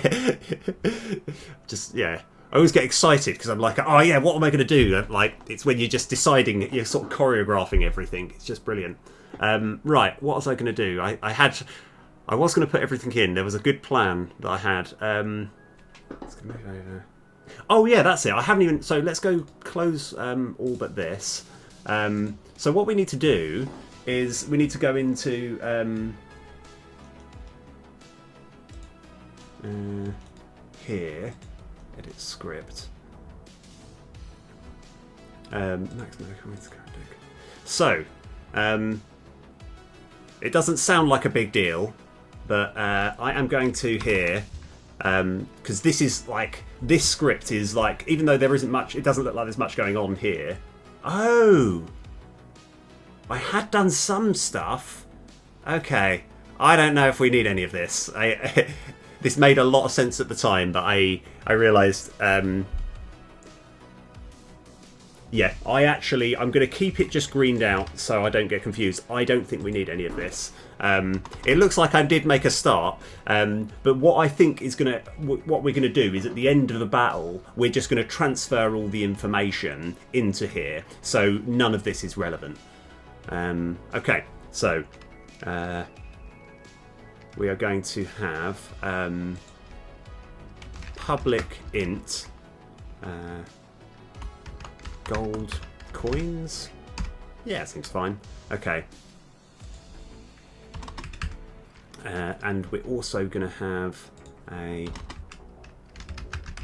I always get excited because I'm like, oh yeah, what am I going to do? Like, it's when you're just deciding, you're sort of choreographing everything. It's just brilliant. Right, what was I going to do? I was going to put everything in. There was a good plan that I had. Oh yeah, that's it. I haven't even. So let's go close all but this. So what we need to do is we need to go into here, edit script. So it doesn't sound like a big deal, but I am going to here because this is like, this script is like, even though there isn't much, it doesn't look like there's much going on here. Oh, I had done some stuff. Okay, I don't know if we need any of this. This made a lot of sense at the time, but I realised, yeah, I'm going to keep it just greened out so I don't get confused. I don't think we need any of this. It looks like I did make a start, but what I think is what we're going to do is at the end of the battle, we're just going to transfer all the information into here, so none of this is relevant. Okay, so we are going to have public int gold coins. Yeah, seems fine. Okay. And we're also going to have a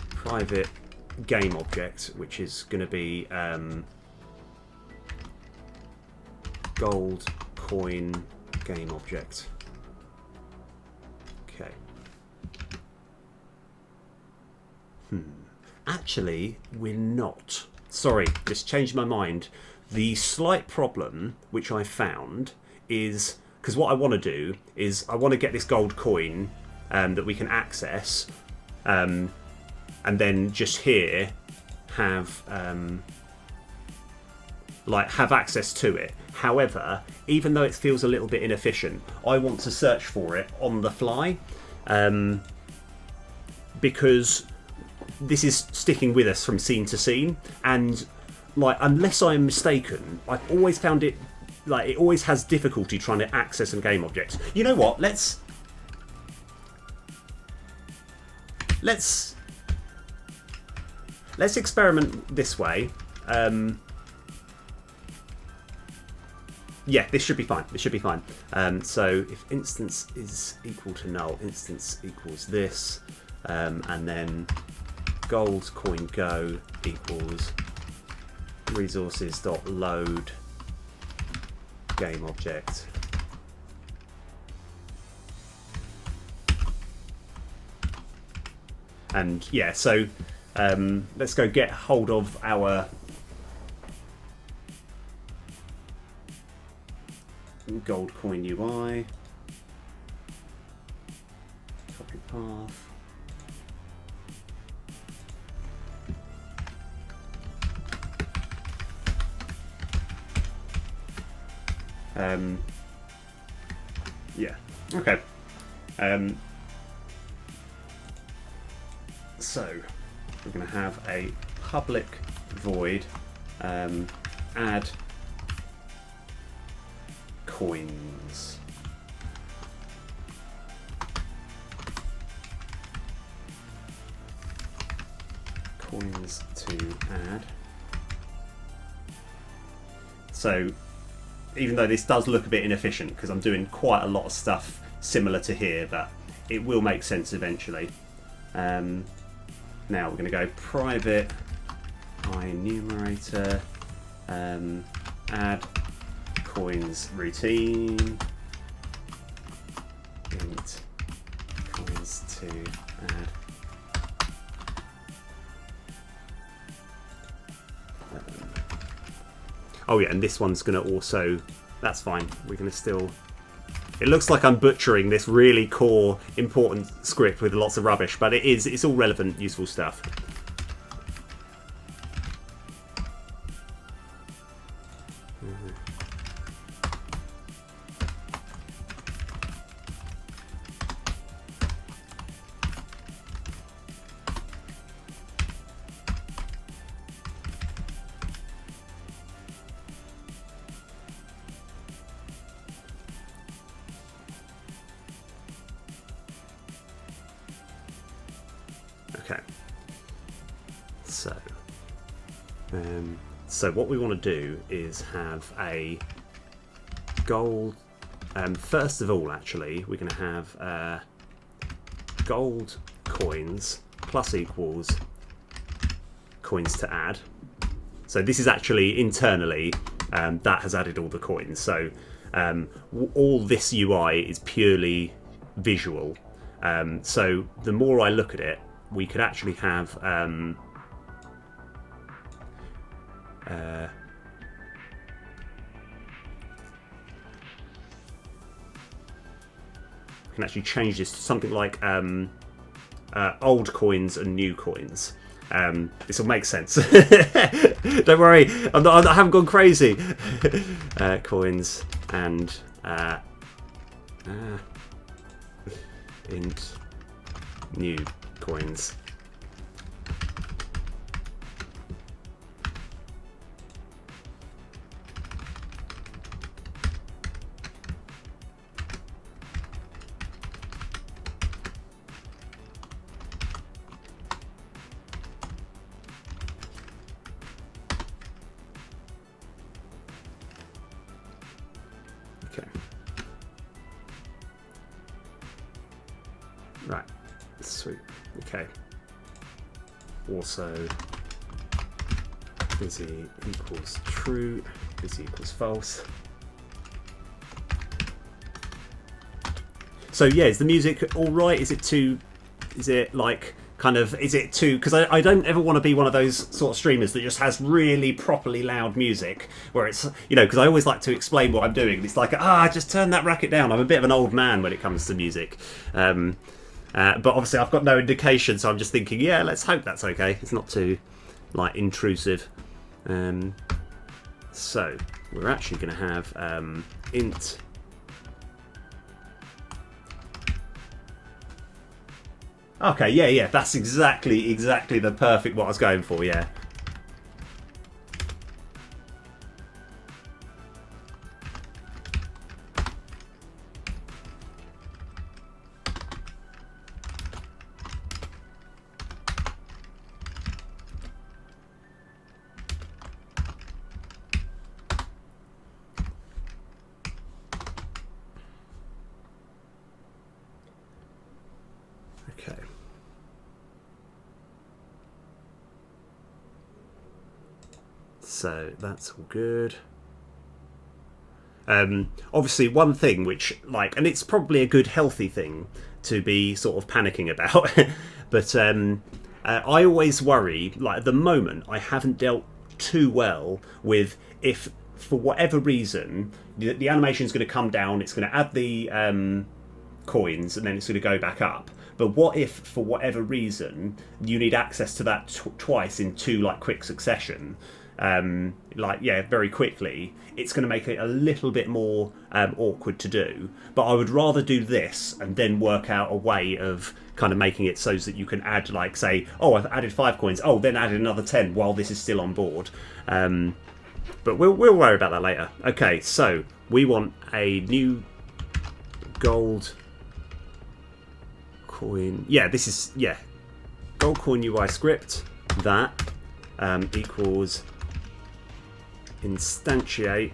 private game object, which is going to be gold coin game object. Okay. Actually, we're not. Sorry, just changed my mind. The slight problem which I found is, because what I want to do is I want to get this gold coin that we can access, and then just here have have access to it. However, even though it feels a little bit inefficient, I want to search for it on the fly, because this is sticking with us from scene to scene, and like, unless I'm mistaken, I've always found it like it always has difficulty trying to access some game objects. You know what? Let's experiment this way. Yeah, this should be fine. This should be fine. So if instance is equal to null, instance equals this, and then gold coin go equals resources.load game object. And yeah, so let's go get hold of our gold coin UI. Copy path. Yeah, okay. So we're going to have a public void add coins. Coins to add. So even though this does look a bit inefficient because I'm doing quite a lot of stuff similar to here, but it will make sense eventually. Now we're going to go private enumerator, add coins routine, int coins to add. Oh yeah, and this one's going to also, that's fine, we're going to still, it looks like I'm butchering this really core important script with lots of rubbish, but it's all relevant, useful stuff. Okay, so what we want to do is have a gold. First of all, actually, we're going to have gold coins plus equals coins to add. So this is actually internally that has added all the coins. So all this UI is purely visual. So the more I look at it, we could actually have we can actually change this to something like old coins and new coins. This will make sense. Don't worry, I haven't gone crazy. Coins and int new coins. Okay. Right. Sweet. Okay. Also, busy equals true, busy equals false. So yeah, is the music all right? Is it too? Is it like kind of? Is it too? Because I don't ever want to be one of those sort of streamers that just has really properly loud music where it's, you know, because I always like to explain what I'm doing. It's like, just turn that racket down. I'm a bit of an old man when it comes to music. But obviously I've got no indication, so I'm just thinking, yeah, let's hope that's okay. It's not too, like, intrusive. So we're actually going to have int Okay, yeah, that's exactly the perfect what I was going for, yeah. Okay. So that's all good. Obviously, one thing which, like, and it's probably a good, healthy thing to be sort of panicking about, but I always worry, like, at the moment, I haven't dealt too well with if, for whatever reason, the animation is going to come down, it's going to add the coins, and then it's going to go back up. But what if, for whatever reason, you need access to that twice in two, like, quick succession? Very quickly, it's going to make it a little bit more awkward to do. But I would rather do this and then work out a way of kind of making it so that you can add, like, say, oh, I've added 5 coins, oh, then added another 10 while this is still on board. But we'll worry about that later. Okay, so we want a new gold coin. Yeah, this is, gold coin UI script. That equals instantiate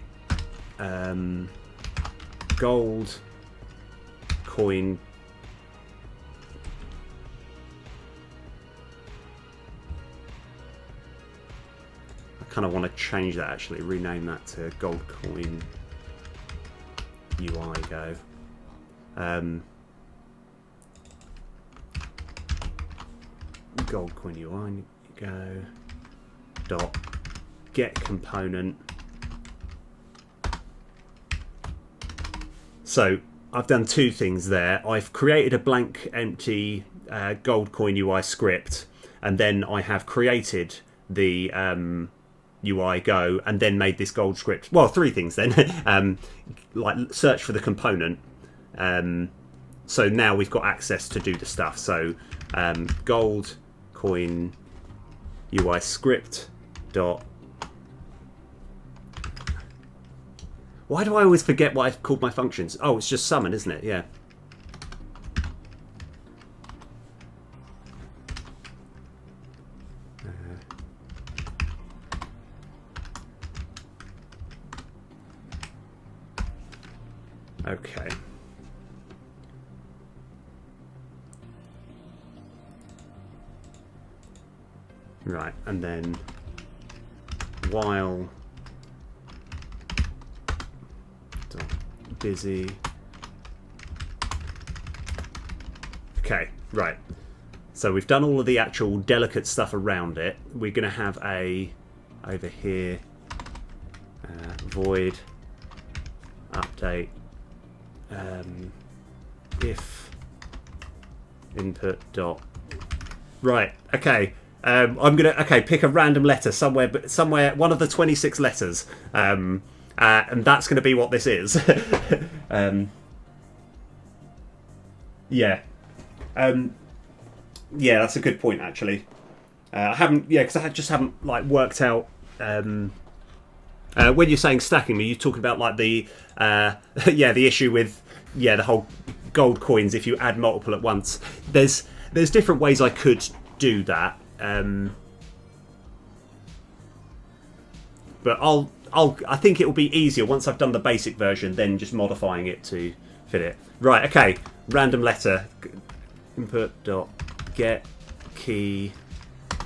gold coin. I kind of want to change that actually, rename that to gold coin UI go. Gold coin UI go dot get component. So I've done two things there. I've created a blank empty gold coin UI script, and then I have created the UI go and then made this gold script. Well, three things then. Like search for the component. So now we've got access to do the stuff. So gold coin UI script dot. Why do I always forget what I've called my functions? Oh, it's just summon, isn't it? Yeah. Okay. Right, and then while busy. Okay, right. So we've done all of the actual delicate stuff around it. We're going to have a over here void update if input dot. Right. Okay. I'm gonna pick a random letter somewhere, but somewhere one of the 26 letters. And that's going to be what this is. Yeah. Yeah, that's a good point, actually. I haven't, because I just haven't like worked out. When you're saying stacking, are you talking about like the the issue with the whole gold coins if you add multiple at once? There's different ways I could do that. But I think it will be easier once I've done the basic version than just modifying it to fit it. Right, okay. Random letter. Input dot get key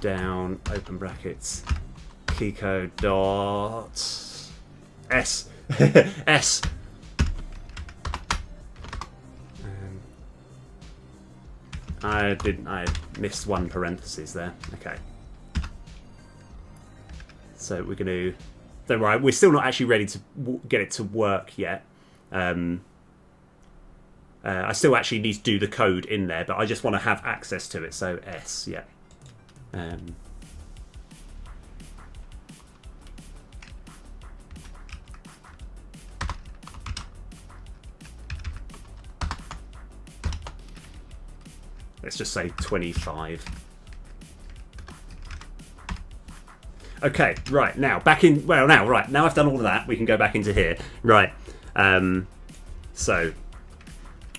down open brackets key code dot s s. I missed one parenthesis there. Okay. So we're going to. Don't worry, we're still not actually ready to get it to work yet. I still actually need to do the code in there, but I just want to have access to it. So S, yeah. Let's just say 25. Okay, right, now back in, well now, right, now I've done all of that, we can go back into here. Right, so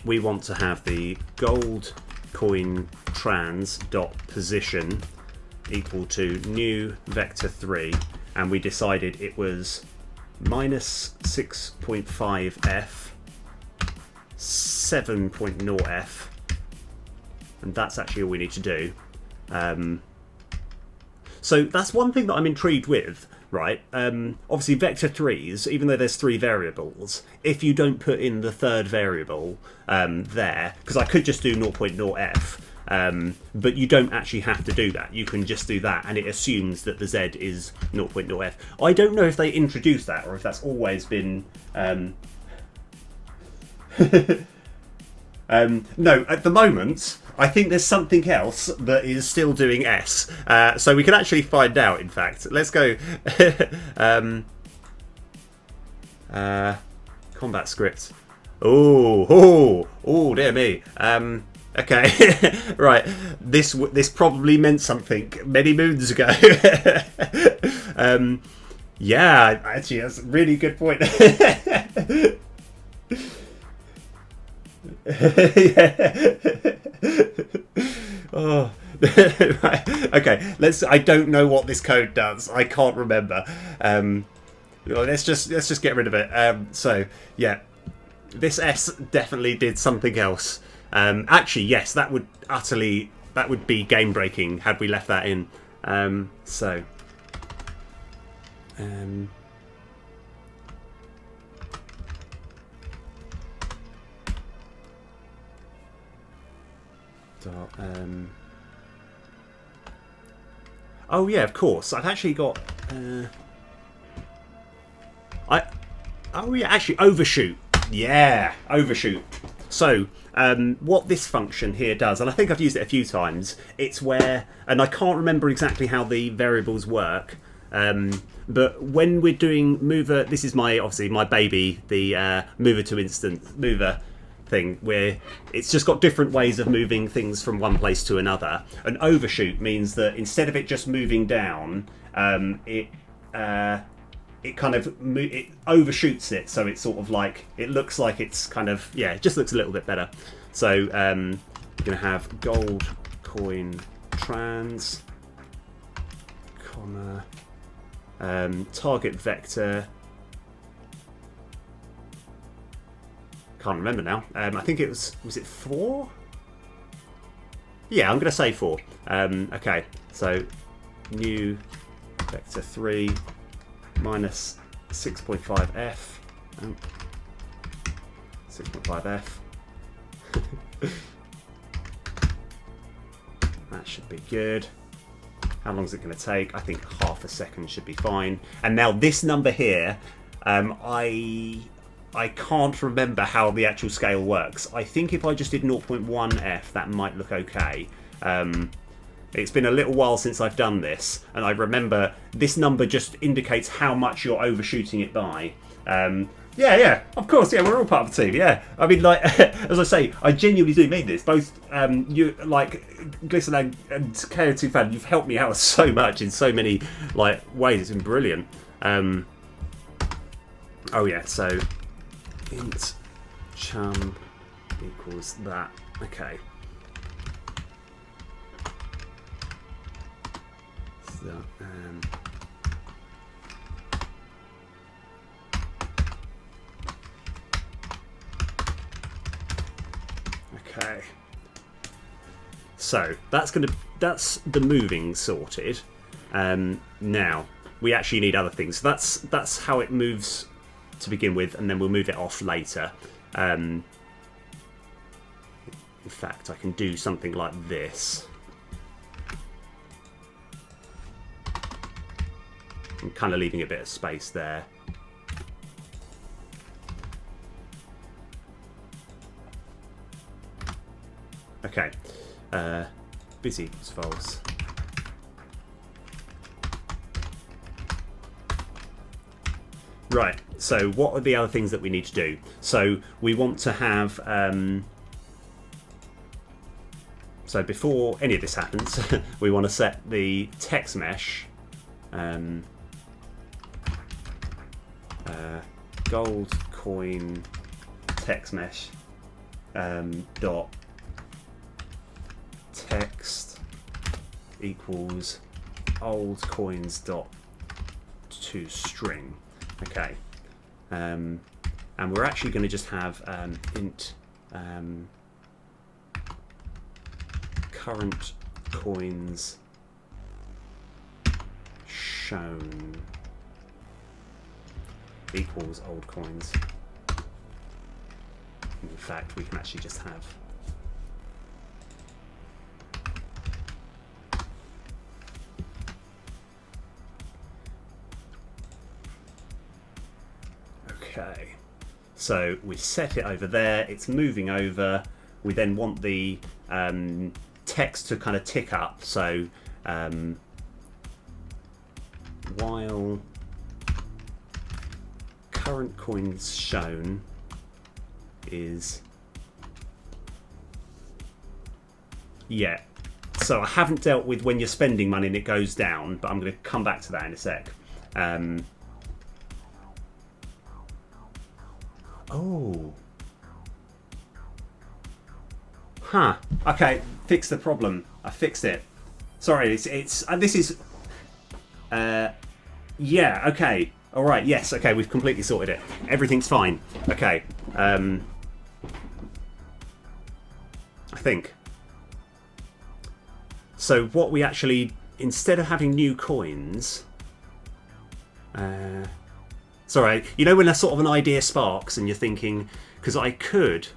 we want to have the gold coin trans dot position equal to new vector 3, and we decided it was minus 6.5 f, 7.0 f, and that's actually all we need to do. So that's one thing that I'm intrigued with, right? Obviously vector 3s, even though there's 3 variables, if you don't put in the third variable there, because I could just do 0.0f, but you don't actually have to do that. You can just do that, and it assumes that the z is 0.0f. I don't know if they introduced that, or if that's always been... no, at the moment, I think there's something else that is still doing S. So we can actually find out, in fact. Let's go... combat script. Oh, dear me. Okay, right. This probably meant something many moons ago. Yeah, actually, that's a really good point. Oh. Right. Okay, I don't know what this code does. I can't remember. let's just get rid of it. So yeah, this S definitely did something else. Actually, yes, that would be game breaking had we left that in. So. Oh yeah, of course. I've actually got. Oh yeah, actually overshoot. Yeah, overshoot. So what this function here does, and I think I've used it a few times. It's where, and I can't remember exactly how the variables work. But when we're doing mover, this is obviously my baby, the mover to instant mover thing, where it's just got different ways of moving things from one place to another. An overshoot means that instead of it just moving down, it kind of it overshoots it, so it's sort of like it looks like it's kind of it just looks a little bit better. So you're going to have gold coin trans comma target vector. Can't remember now. I think it was it 4? Yeah, I'm going to say 4. Okay, so new vector 3 minus 6.5f. 6.5f. That should be good. How long is it going to take? I think half a second should be fine. And now this number here, I can't remember how the actual scale works. I think if I just did 0.1f, that might look okay. It's been a little while since I've done this, and I remember this number just indicates how much you're overshooting it by. Yeah, of course, yeah, we're all part of the team, yeah. I mean, like, as I say, I genuinely do mean this. Both you, like, Glisten and KO2 Fan, you've helped me out so much in so many, like, ways. It's been brilliant. Oh, yeah, so int chum equals that. Okay. So, okay. So that's the moving sorted. Now we actually need other things. So that's how it moves to begin with, and then we'll move it off later. In fact, I can do something like this. I'm kind of leaving a bit of space there. Okay. Busy equals false. Right, so what are the other things that we need to do? So we want to have... so before any of this happens, we want to set the text mesh gold coin text mesh dot text equals old coins dot to string. Okay, and we're actually going to just have int current coins shown equals old coins. In fact, we can actually just have okay. So we set it over there. It's moving over. We then want the text to kind of tick up. So while current coins shown is so I haven't dealt with when you're spending money and it goes down, but I'm going to come back to that in a sec. Oh, huh, okay, fix the problem. I fixed it. Sorry, it's this is yeah, okay. All right. Yes. Okay. We've completely sorted it. Everything's fine. Okay. I think. So what we actually, instead of having new coins, sorry, you know when a sort of an idea sparks and you're thinking, because I think,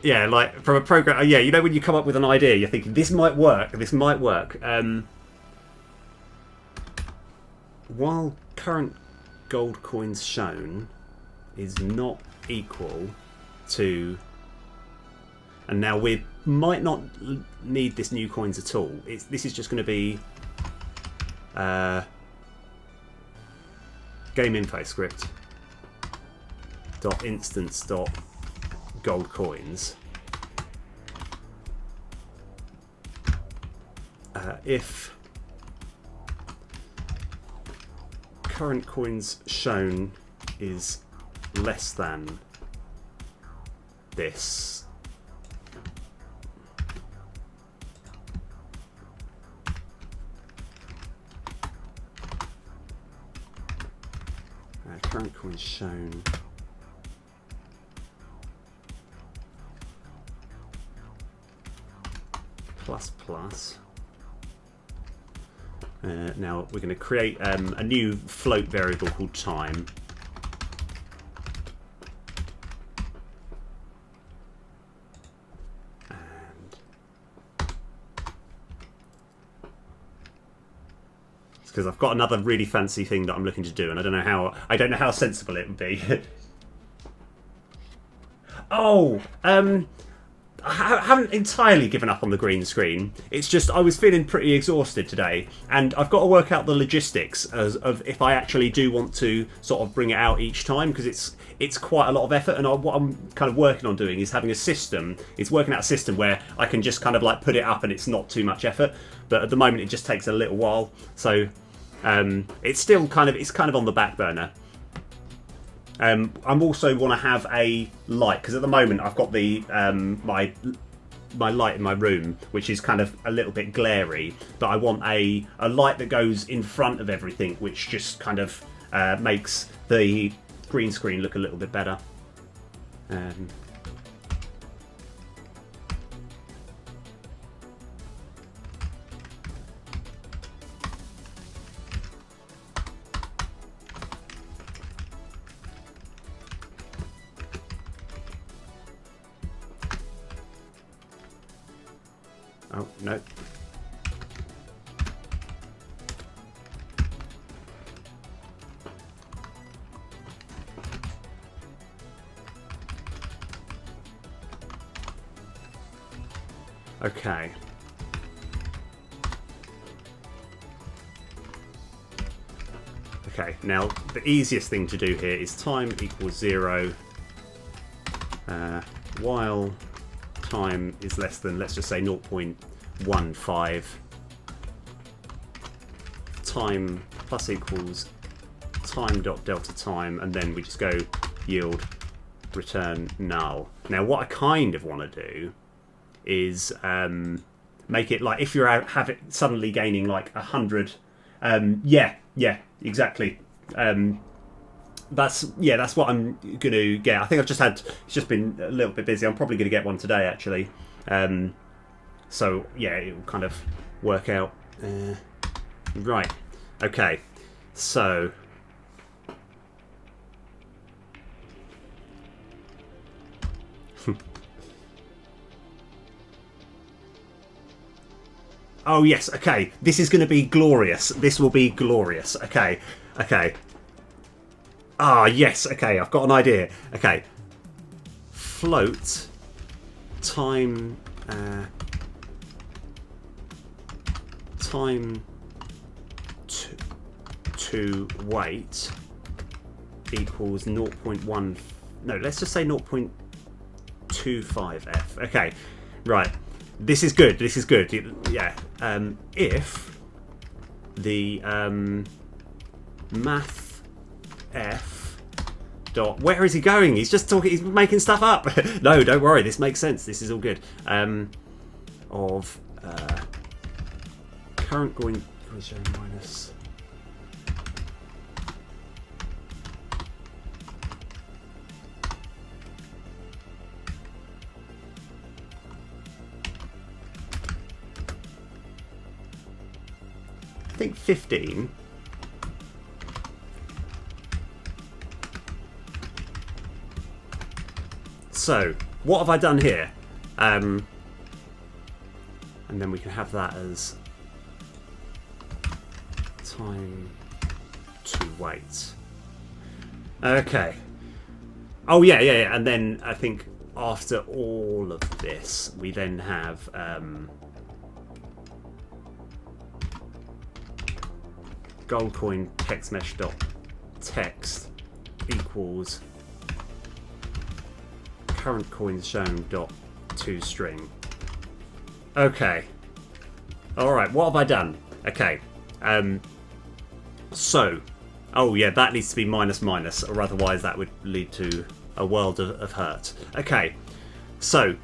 yeah, like from a program, yeah, you know when you come up with an idea, you're thinking this might work, while current gold coins shown is not equal to, and now we might not need this new coins at all. This is just going to be game info script dot instance dot gold coins. If current coins shown is less than this, current coins shown plus plus. Now we're going to create a new float variable called time. Because I've got another really fancy thing that I'm looking to do, and I don't know how sensible it would be. Oh, I haven't entirely given up on the green screen. It's just I was feeling pretty exhausted today, and I've got to work out the logistics of if I actually do want to sort of bring it out each time, because it's quite a lot of effort. And what I'm kind of working on doing is having a system. It's working out a system where I can just kind of like put it up, and it's not too much effort. But at the moment, it just takes a little while. So it's still kind of on the back burner. I'm also want to have a light, because at the moment I've got the my light in my room, which is kind of a little bit glary, but I want a light that goes in front of everything, which just kind of makes the green screen look a little bit better. Oh, no. Okay. Okay, now the easiest thing to do here is time equals 0 while time is less than, let's just say 0.15, time plus equals time dot delta time, and then we just go yield return null. Now what I kind of want to do is make it like if you're out, have it suddenly gaining like 100. Yeah, exactly. That's what I'm gonna get. I think it's just been a little bit busy. I'm probably gonna get one today actually. So yeah, it will kind of work out. Right. Okay. So. Oh yes, okay. This is going to be glorious. This will be glorious. Okay. Ah, yes, okay, I've got an idea. Okay. Float time time to wait equals 0.1. No, let's just say 0.25f. Okay. Right. This is good. Yeah. If the math f dot, where is he going? He's just talking. He's making stuff up. No, don't worry. This makes sense. This is all good. Of Current coin shown minus. I think 15. So, what have I done here? And then we can have that as time to wait. Okay. Oh, yeah. And then I think after all of this, we then have gold coin text mesh dot text equals current coins shown dot toString. Okay. All right. What have I done? Okay. So, oh yeah, that needs to be minus minus, or otherwise that would lead to a world of hurt. Okay. So,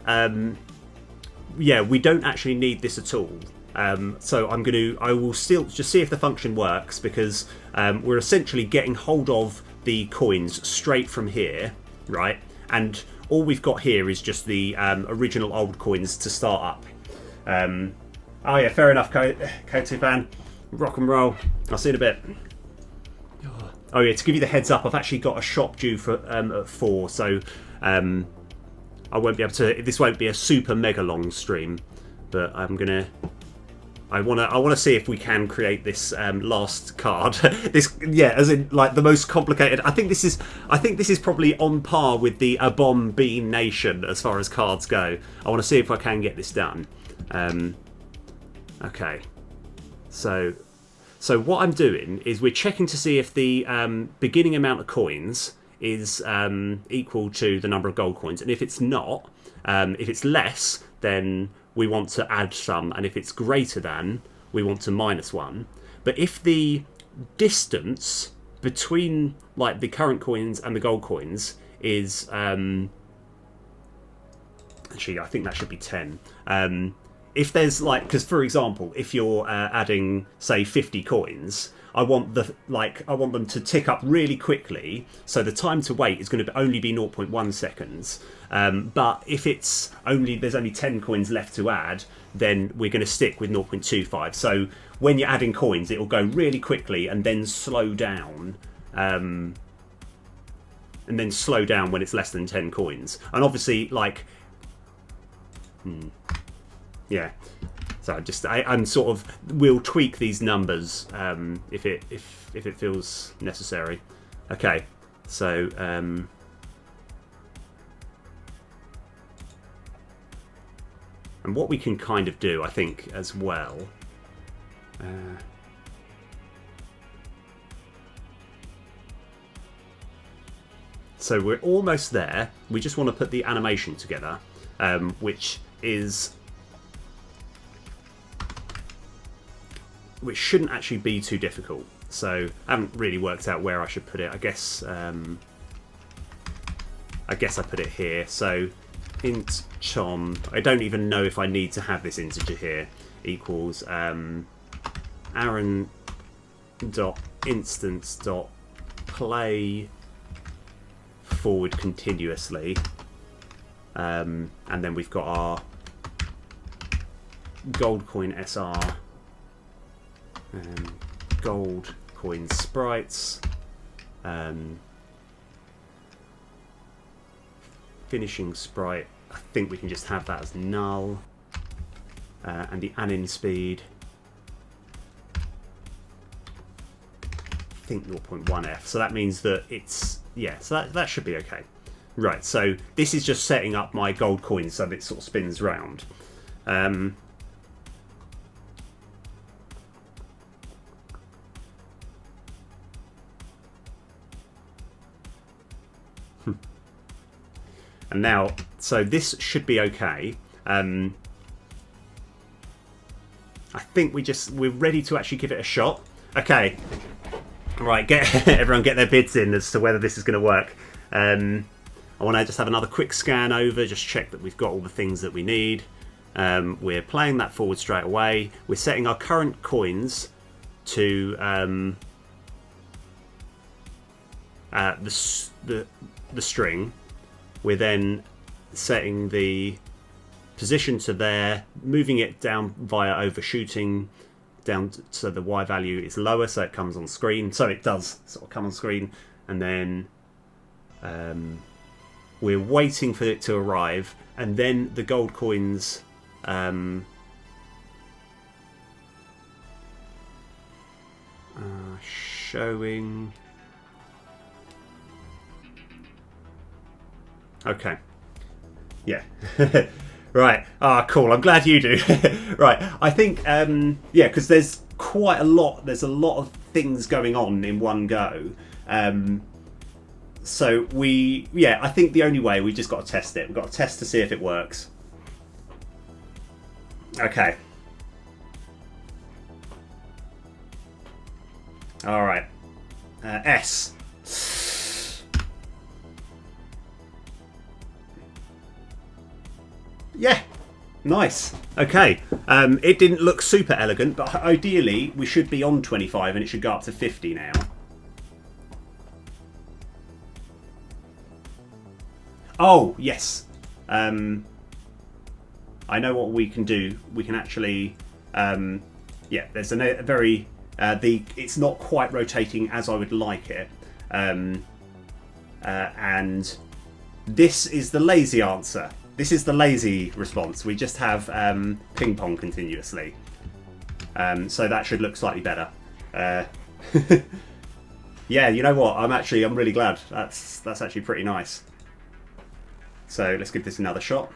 yeah, we don't actually need this at all. So I will still just see if the function works, because we're essentially getting hold of the coins straight from here, right? And all we've got here is just the original old coins to start up. Oh yeah, fair enough, Kotu fan. Rock and roll. I'll see you in a bit. Oh yeah, to give you the heads up, I've actually got a shop due for at 4, so I won't be able to. This won't be a super mega long stream, but I'm gonna. I wanna see if we can create this last card. This, yeah, as in like the most complicated. I think this is probably on par with the A Bomb Bean Nation as far as cards go. I want to see if I can get this done. Okay, so what I'm doing is we're checking to see if the beginning amount of coins is equal to the number of gold coins, and if it's not, if it's less, then we want to add some, and if it's greater than, we want to minus 1. But if the distance between like the current coins and the gold coins is actually, I think that should be 10. If there's like, because for example, if you're adding say 50 coins, I want them to tick up really quickly, so the time to wait is going to only be 0.1 seconds. But if there's only 10 coins left to add, then we're going to stick with 0.25. So when you're adding coins, it will go really quickly and then slow down. And then slow down when it's less than 10 coins. And obviously, like, yeah. So I'm sort of, we'll tweak these numbers if it feels necessary. Okay, so and what we can kind of do, I think, as well. So we're almost there. We just want to put the animation together, which shouldn't actually be too difficult. So I haven't really worked out where I should put it. I guess I put it here. So int chom. I don't even know if I need to have this integer here. Equals Aaron dot instance dot play forward continuously, and then we've got our gold coin SR. Gold coin sprites, finishing sprite, I think we can just have that as null, and the anin speed, I think 0.1f, so that means that it's, yeah, so that should be okay. Right, so this is just setting up my gold coins so that it sort of spins round. And now, so this should be okay. I think we're ready to actually give it a shot. Okay, right, everyone get their bids in as to whether this is going to work. I want to just have another quick scan over, just check that we've got all the things that we need. We're playing that forward straight away. We're setting our current coins to the string. We're then setting the position to there, moving it down via overshooting down so the Y value is lower, so it comes on screen. So it does sort of come on screen, and then we're waiting for it to arrive, and then the gold coins showing. Okay. Yeah. Right. Ah, cool. I'm glad you do. Right. I think, yeah, because there's quite a lot. There's a lot of things going on in one go. So I think the only way, we just got to test it. We've got to test to see if it works. Okay. All right. S. Yeah, nice. Okay, it didn't look super elegant, but ideally we should be on 25 and it should go up to 50 now. Oh, yes. I know what we can do. We can actually, yeah, there's a very, it's not quite rotating as I would like it. And this is the lazy answer. This is the lazy response. We just have ping pong continuously. So that should look slightly better. Yeah, you know what? I'm really glad. That's actually pretty nice. So let's give this another shot.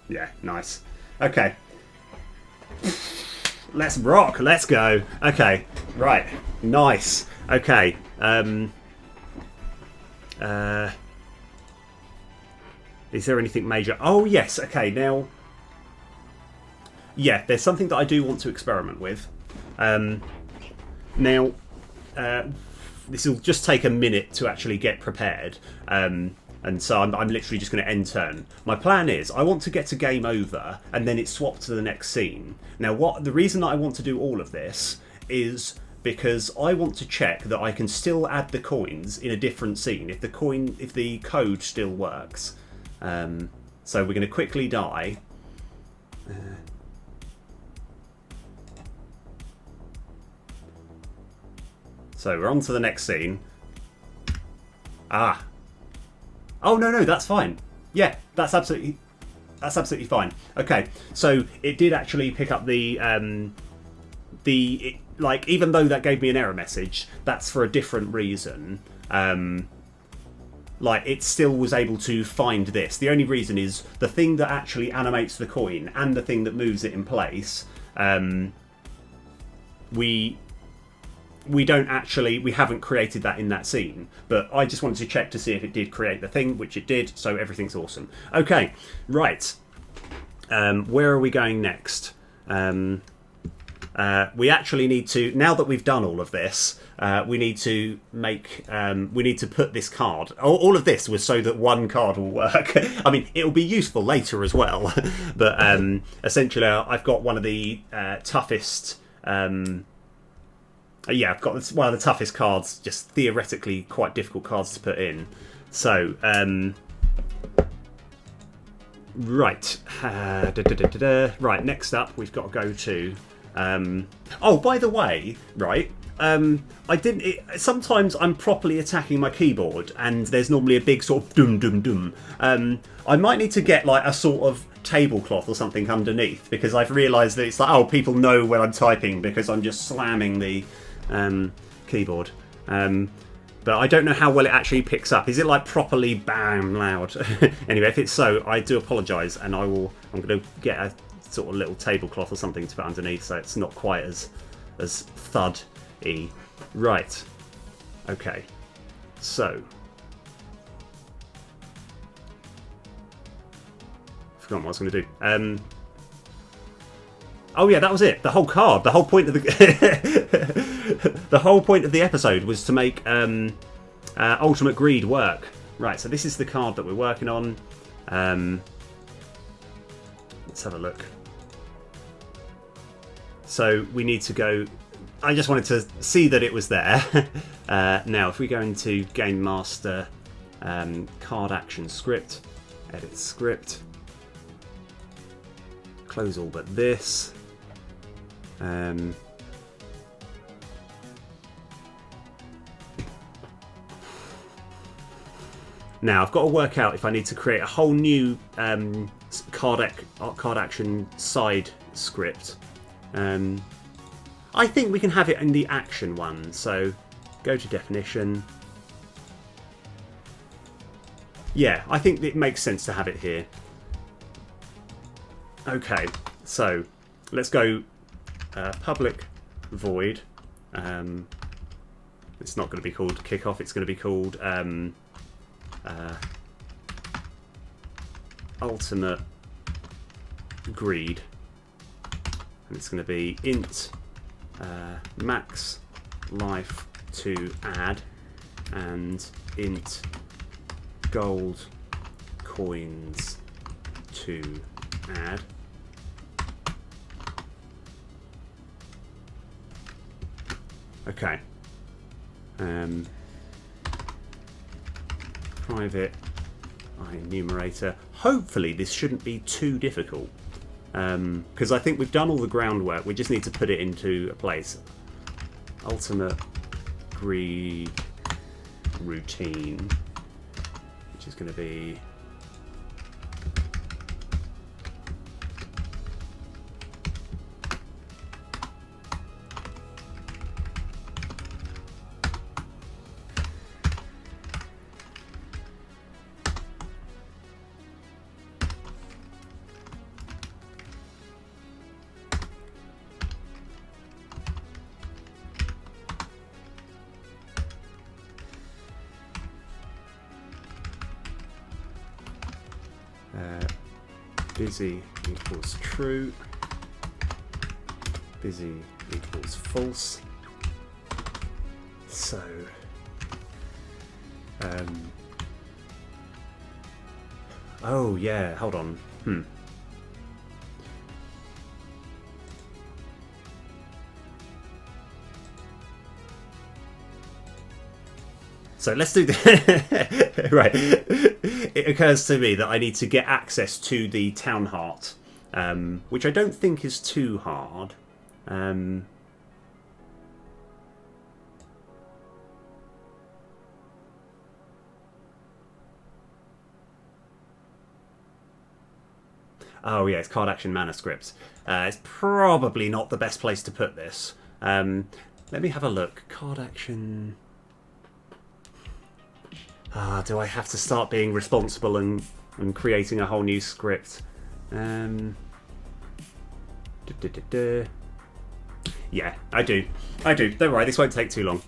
Yeah, nice. Okay. Let's rock. Let's go. Okay. Right. Nice. Okay. Is there anything major? Oh, yes. Okay. Now, yeah, there's something that I do want to experiment with. Now, this will just take a minute to actually get prepared. And so I'm literally just going to end turn. My plan is I want to get to game over and then it's swapped to the next scene. Now, the reason that I want to do all of this is because I want to check that I can still add the coins in a different scene if the code still works. So we're going to quickly die. So we're on to the next scene. Ah. Oh, no, that's fine. Yeah, that's absolutely fine. Okay, so it did actually pick up even though that gave me an error message, that's for a different reason. It still was able to find this. The only reason is the thing that actually animates the coin and the thing that moves it in place, we haven't created that in that scene, but I just wanted to check to see if it did create the thing, which it did, so everything's awesome. Okay, right. Where are we going next? We actually need to, now that we've done all of this, we need to put this card. All of this was so that one card will work. I mean, it'll be useful later as well, but essentially I've got one of the toughest... yeah, I've got one of the toughest cards, just theoretically quite difficult cards to put in. So, right. Right, next up, we've got to go to... oh, by the way, right, sometimes I'm properly attacking my keyboard, and there's normally a big sort of dum-dum-dum. I might need to get, a sort of tablecloth or something underneath, because I've realised that it's people know when I'm typing, because I'm just slamming the... keyboard, but I don't know how well it actually picks up. Is it properly bam loud? Anyway, if it's so, I do apologise, and I'm going to get a sort of little tablecloth or something to put underneath, so it's not quite as thud-y. Right. Okay. So. Forgotten what I was going to do. Oh yeah, that was it. The whole card. The whole point of the The whole point of the episode was to make Ultimate Greed work. Right, so this is the card that we're working on. Let's have a look. So we need to go... I just wanted to see that it was there. Now, if we go into Game Master, Card Action Script, Edit Script, close all but this. Now, I've got to work out if I need to create a whole new card action side script. I think we can have it in the action one. So, go to definition. Yeah, I think it makes sense to have it here. Okay, so let's go public void. It's not going to be called kickoff. It's going to be called Ultimate Greed, and it's going to be int max life to add and int gold coins to add. Okay. Private enumerator. Hopefully this shouldn't be too difficult, because I think we've done all the groundwork. We just need to put it into a place. Ultimate Greed routine, which is going to be busy equals true, busy equals false. So oh yeah, hold on. So let's do the right. It occurs to me that I need to get access to the Town Heart, which I don't think is too hard. Oh yeah, it's card action manuscripts. It's probably not the best place to put this. Let me have a look. Card action. Do I have to start being responsible and creating a whole new script? Yeah, I do. Don't worry, this won't take too long.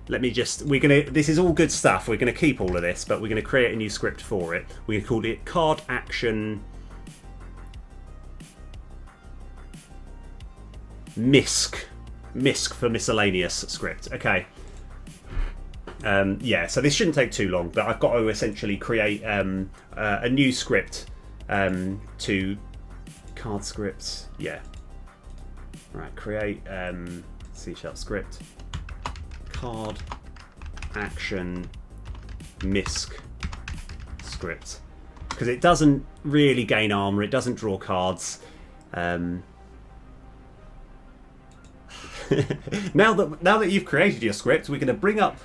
Let me just... This is all good stuff. We're going to keep all of this, but we're going to create a new script for it. We're going to call it Card Action MISC. MISC for miscellaneous script. Okay. Yeah, so this shouldn't take too long, but I've got to essentially create a new script to card scripts. Yeah. Right, create C# script card action MISC script, because it doesn't really gain armor, it doesn't draw cards. Now that you've created your script, we're going to bring up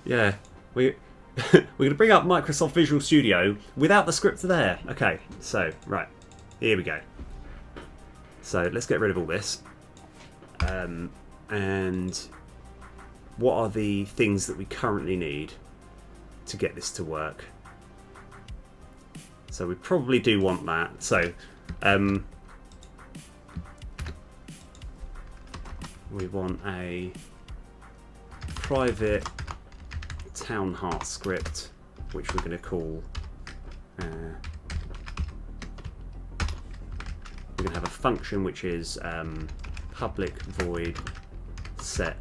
yeah, we're going to bring up Microsoft Visual Studio without the script there. Okay, so right, here we go. So let's get rid of all this. And what are the things that we currently need to get this to work? So we probably do want that. So we want a private Town Heart script, which we're going to call we're going to have a function which is public void set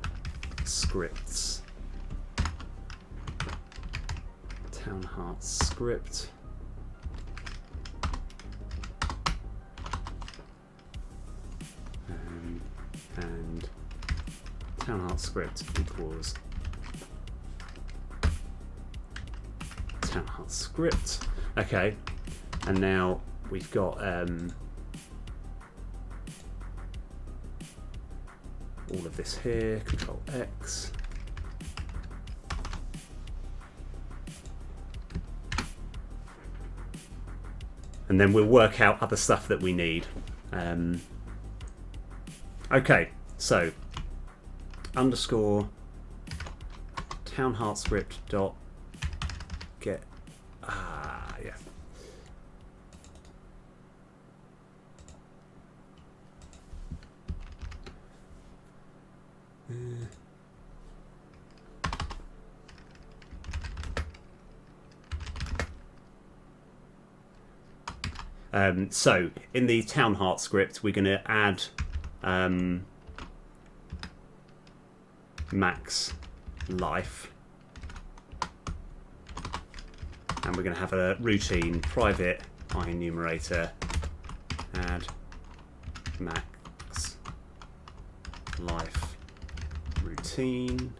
scripts. Town Heart script. And Town Heart script equals Town Heart script. Okay, and now we've got all of this here. Control X. And then we'll work out other stuff that we need. Okay, so underscore Town Heart script dot get yeah. So in the Town Heart script, we're going to add max life, and we're going to have a routine private enumerator add max life routine.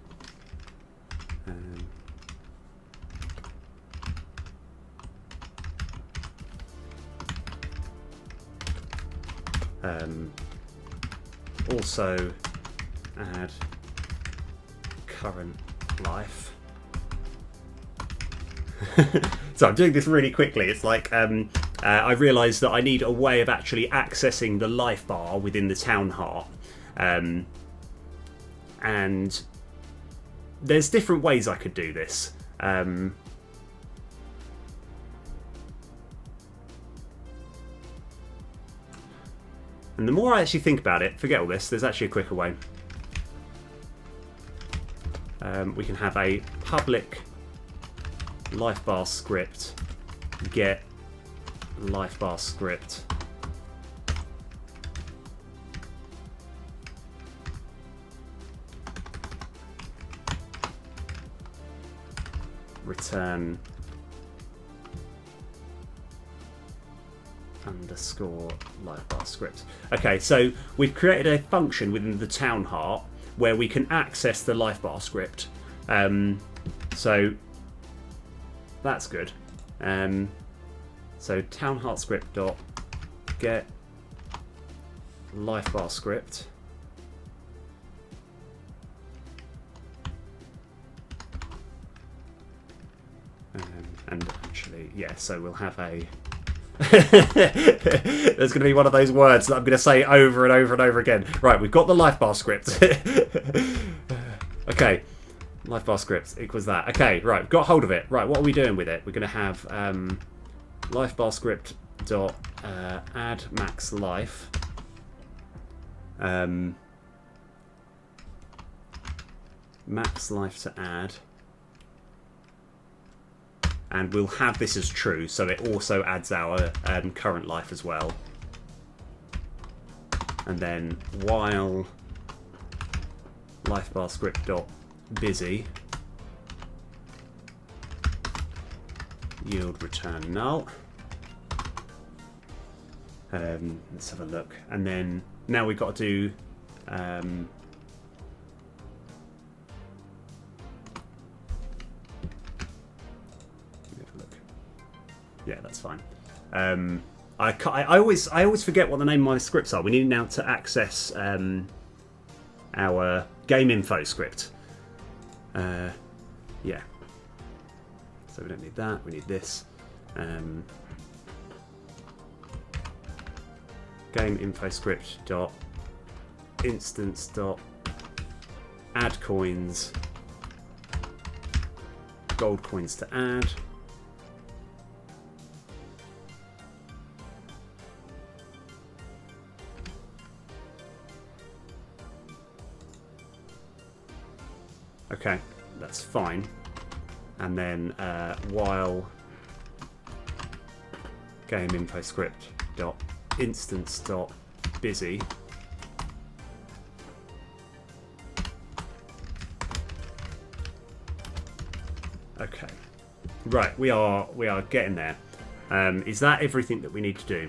Also add current life. So I'm doing this really quickly. It's like I realised that I need a way of actually accessing the life bar within the Town Heart, and there's different ways I could do this. And the more I actually think about it, forget all this, there's actually a quicker way. We can have a public lifebar script get lifebar script return underscore lifebar script. Okay, so we've created a function within the Town Heart where we can access the lifebar script. So that's good. So Town Heart script dot get lifebar script. And actually, yeah, so we'll have a there's going to be one of those words that I'm going to say over and over and over again. Right, we've got the lifebar script. Okay, lifebar script equals that. Okay, right, we've got hold of it. Right, what are we doing with it? We're going to have lifebar script dot add max life. Max life to add. And we'll have this as true, so it also adds our current life as well. And then while lifebar script dot busy yield return null. Let's have a look. And then now we've got to do yeah, that's fine. I always forget what the name of my scripts are. We need now to access our game info script. Yeah. So we don't need that. We need this. Game info script dot instance dot add coins, gold coins to add. Okay, that's fine. And then while game info script dot instance dot busy Okay. Right, we are getting there. Is that everything that we need to do?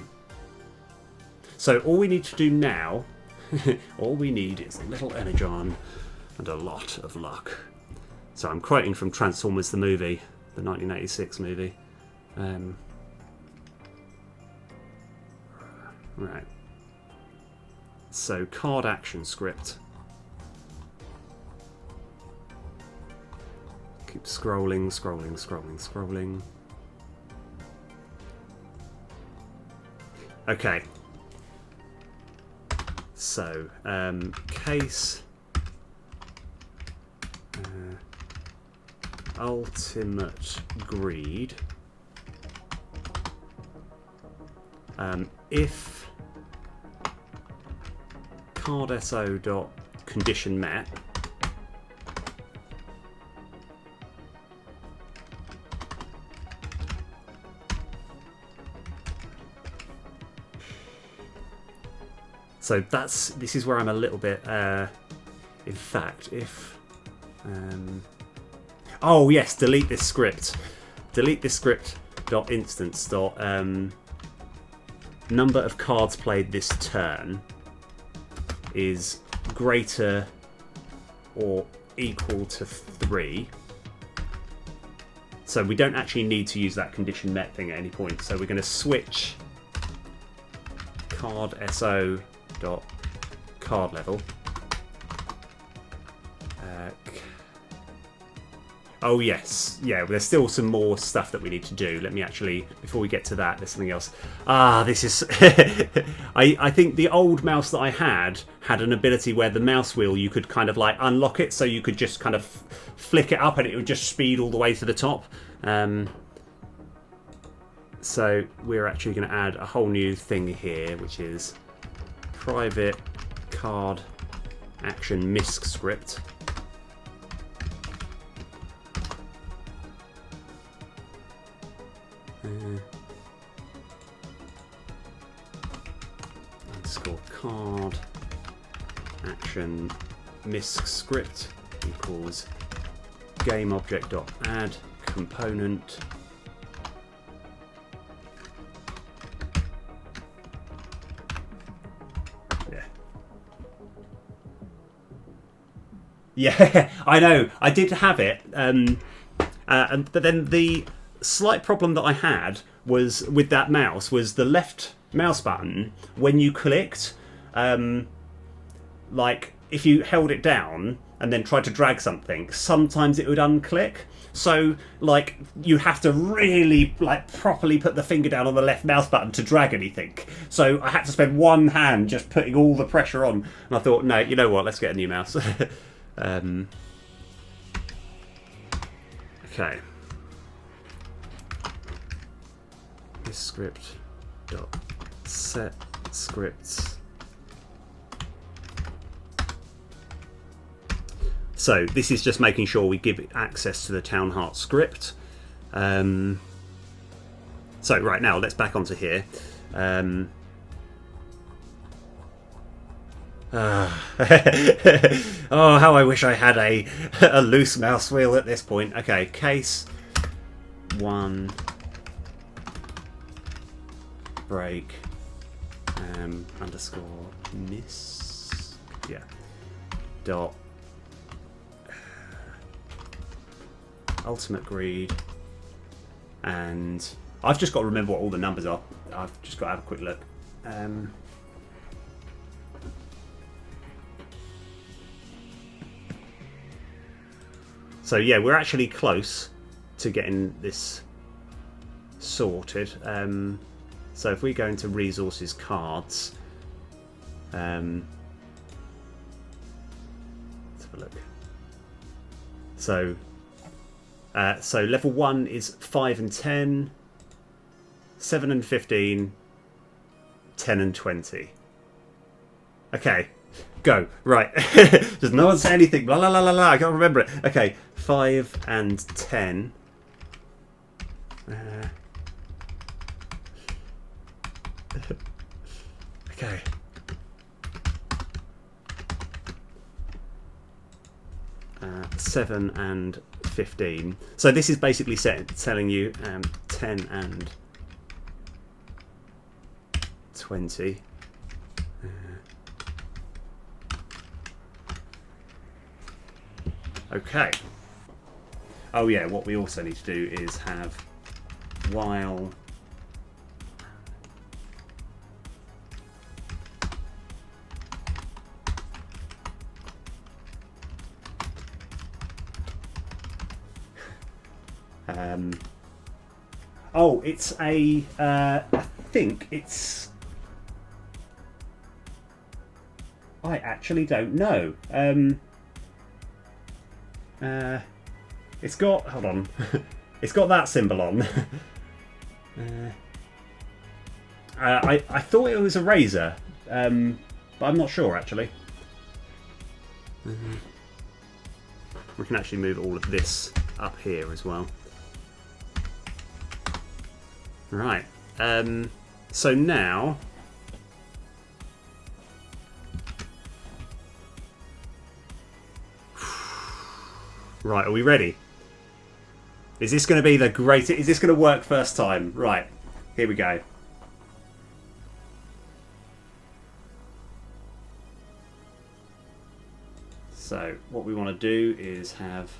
So all we need to do now, all we need is a little energon and a lot of luck. So I'm quoting from Transformers the movie, the 1986 movie. Right. So card action script. Keep scrolling, scrolling, scrolling, scrolling. Okay. So, case. Ultimate greed. If card SO dot condition met. So this is where I'm a little bit. In fact, if oh yes, delete this script. Delete this script. Dot instance. Dot number of cards played this turn is greater or equal to 3. So we don't actually need to use that condition met thing at any point. So we're going to switch card SO dot card level. Oh yes, yeah, there's still some more stuff that we need to do. Let me actually, before we get to that, there's something else. This is... I think the old mouse that I had an ability where the mouse wheel, you could kind of like unlock it, so you could just kind of flick it up and it would just speed all the way to the top. So we're actually going to add a whole new thing here, which is private card action misc script. Underscore card action misc script equals game object dot add component yeah I know I did have it but then the slight problem that I had was with that mouse was the left mouse button when you clicked, like if you held it down and then tried to drag something, sometimes it would unclick. So like you have to really like properly put the finger down on the left mouse button to drag anything. So I had to spend one hand just putting all the pressure on, and I thought, no, you know what, let's get a new mouse. Okay. This script dot set scripts. So this is just making sure we give it access to the Townheart script. So right now, let's back onto here. Oh, how I wish I had a loose mouse wheel at this point. Okay, case 1 break underscore miss dot ultimate greed, and I've just got to remember what all the numbers are. I've just got to have a quick look. So yeah, we're actually close to getting this sorted. So if we go into resources cards, let's have a look. So level 1 is 5 and 10, 7 and 15, 10 and 20. Okay, go. Right. Does no one say anything? Blah, blah, blah, blah, blah. I can't remember it. Okay, 5 and 10. Okay. Uh, 7 and 15. So this is basically telling you 10 and 20. Okay. Oh yeah, what we also need to do is have while oh, it's a I think it's, I actually don't know. It's got, hold on, it's got that symbol on. I thought it was a razor, but I'm not sure actually. We can actually move all of this up here as well. Right. So now, right, are we ready? Is this going to be the greatest? Is this going to work first time? Right, here we go. So what we want to do is have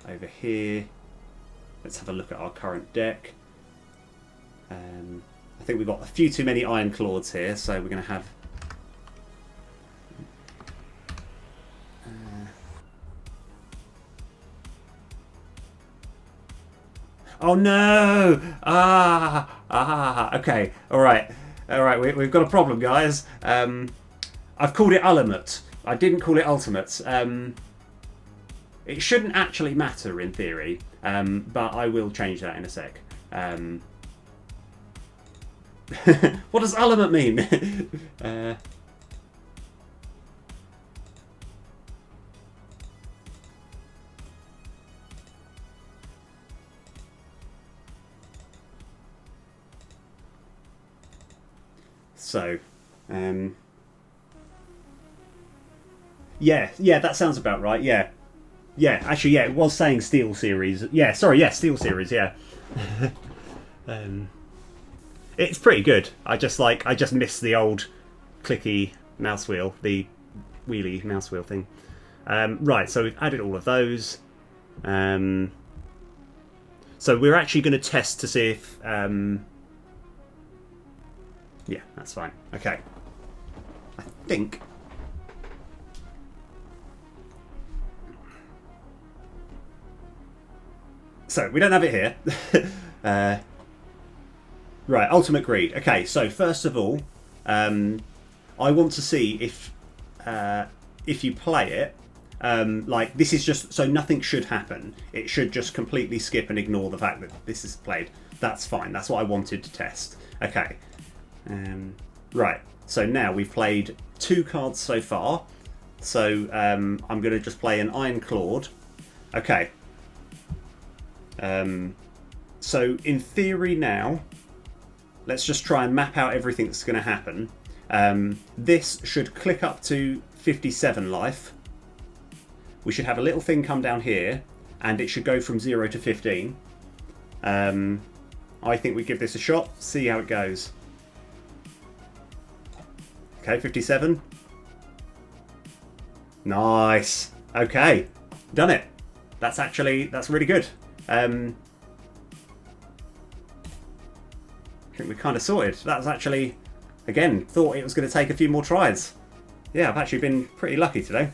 over here, let's have a look at our current deck. I think we've got a few too many Iron Claws here, so we're going to have oh no! Okay, alright. Alright, we've got a problem, guys. I've called it Ultimate. I didn't call it Ultimate. It shouldn't actually matter in theory, but I will change that in a sec. What does Ultimate mean? So, yeah, that sounds about right. Yeah, actually, yeah, it was saying Steel Series. Yeah, sorry, yeah, Steel Series. Yeah, it's pretty good. I just miss the old clicky mouse wheel, the wheelie mouse wheel thing. Right, so we've added all of those. So we're actually going to test to see if. Yeah, that's fine. Okay. I think. So, we don't have it here. Right, Ultimate Greed. Okay, so first of all, I want to see if you play it, like, this is just, so nothing should happen. It should just completely skip and ignore the fact that this is played. That's fine. That's what I wanted to test. Okay. Right, so now we've played 2 cards so far, so I'm going to just play an Iron Clawed. Okay. So in theory now, let's just try and map out everything that's going to happen. This should click up to 57 life. We should have a little thing come down here, and it should go from 0 to 15. I think we give this a shot, see how it goes. Okay, 57. Nice. Okay, done it. That's really good. I think we kind of sorted. That was actually, again, thought it was going to take a few more tries. Yeah, I've actually been pretty lucky today.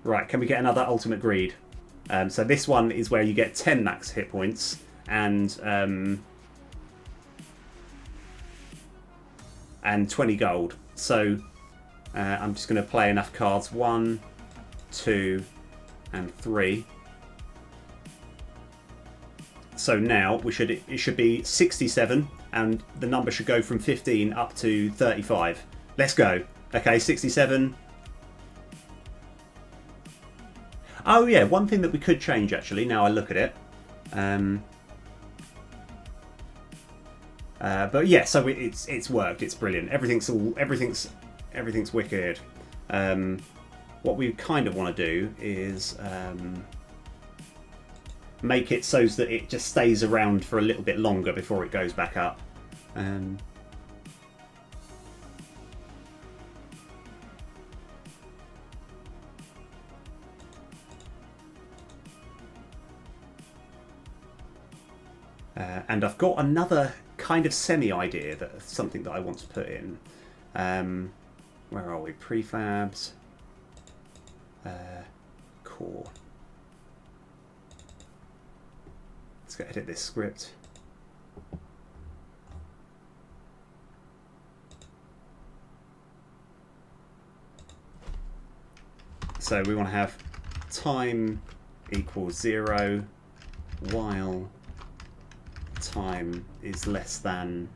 Right, can we get another Ultimate Greed? So this one is where you get 10 max hit points and 20 gold. So I'm just going to play enough cards. 1, 2, and 3. So now it should be 67, and the number should go from 15 up to 35. Let's go. Okay, 67. Oh yeah, one thing that we could change actually, now I look at it. But yeah, so it's worked. It's brilliant. Everything's wicked. What we kind of want to do is make it so that it just stays around for a little bit longer before it goes back up. And I've got another kind of semi-idea, something that I want to put in. Where are we? Prefabs. Core. Let's go edit this script. So we want to have time equals 0 while time is less than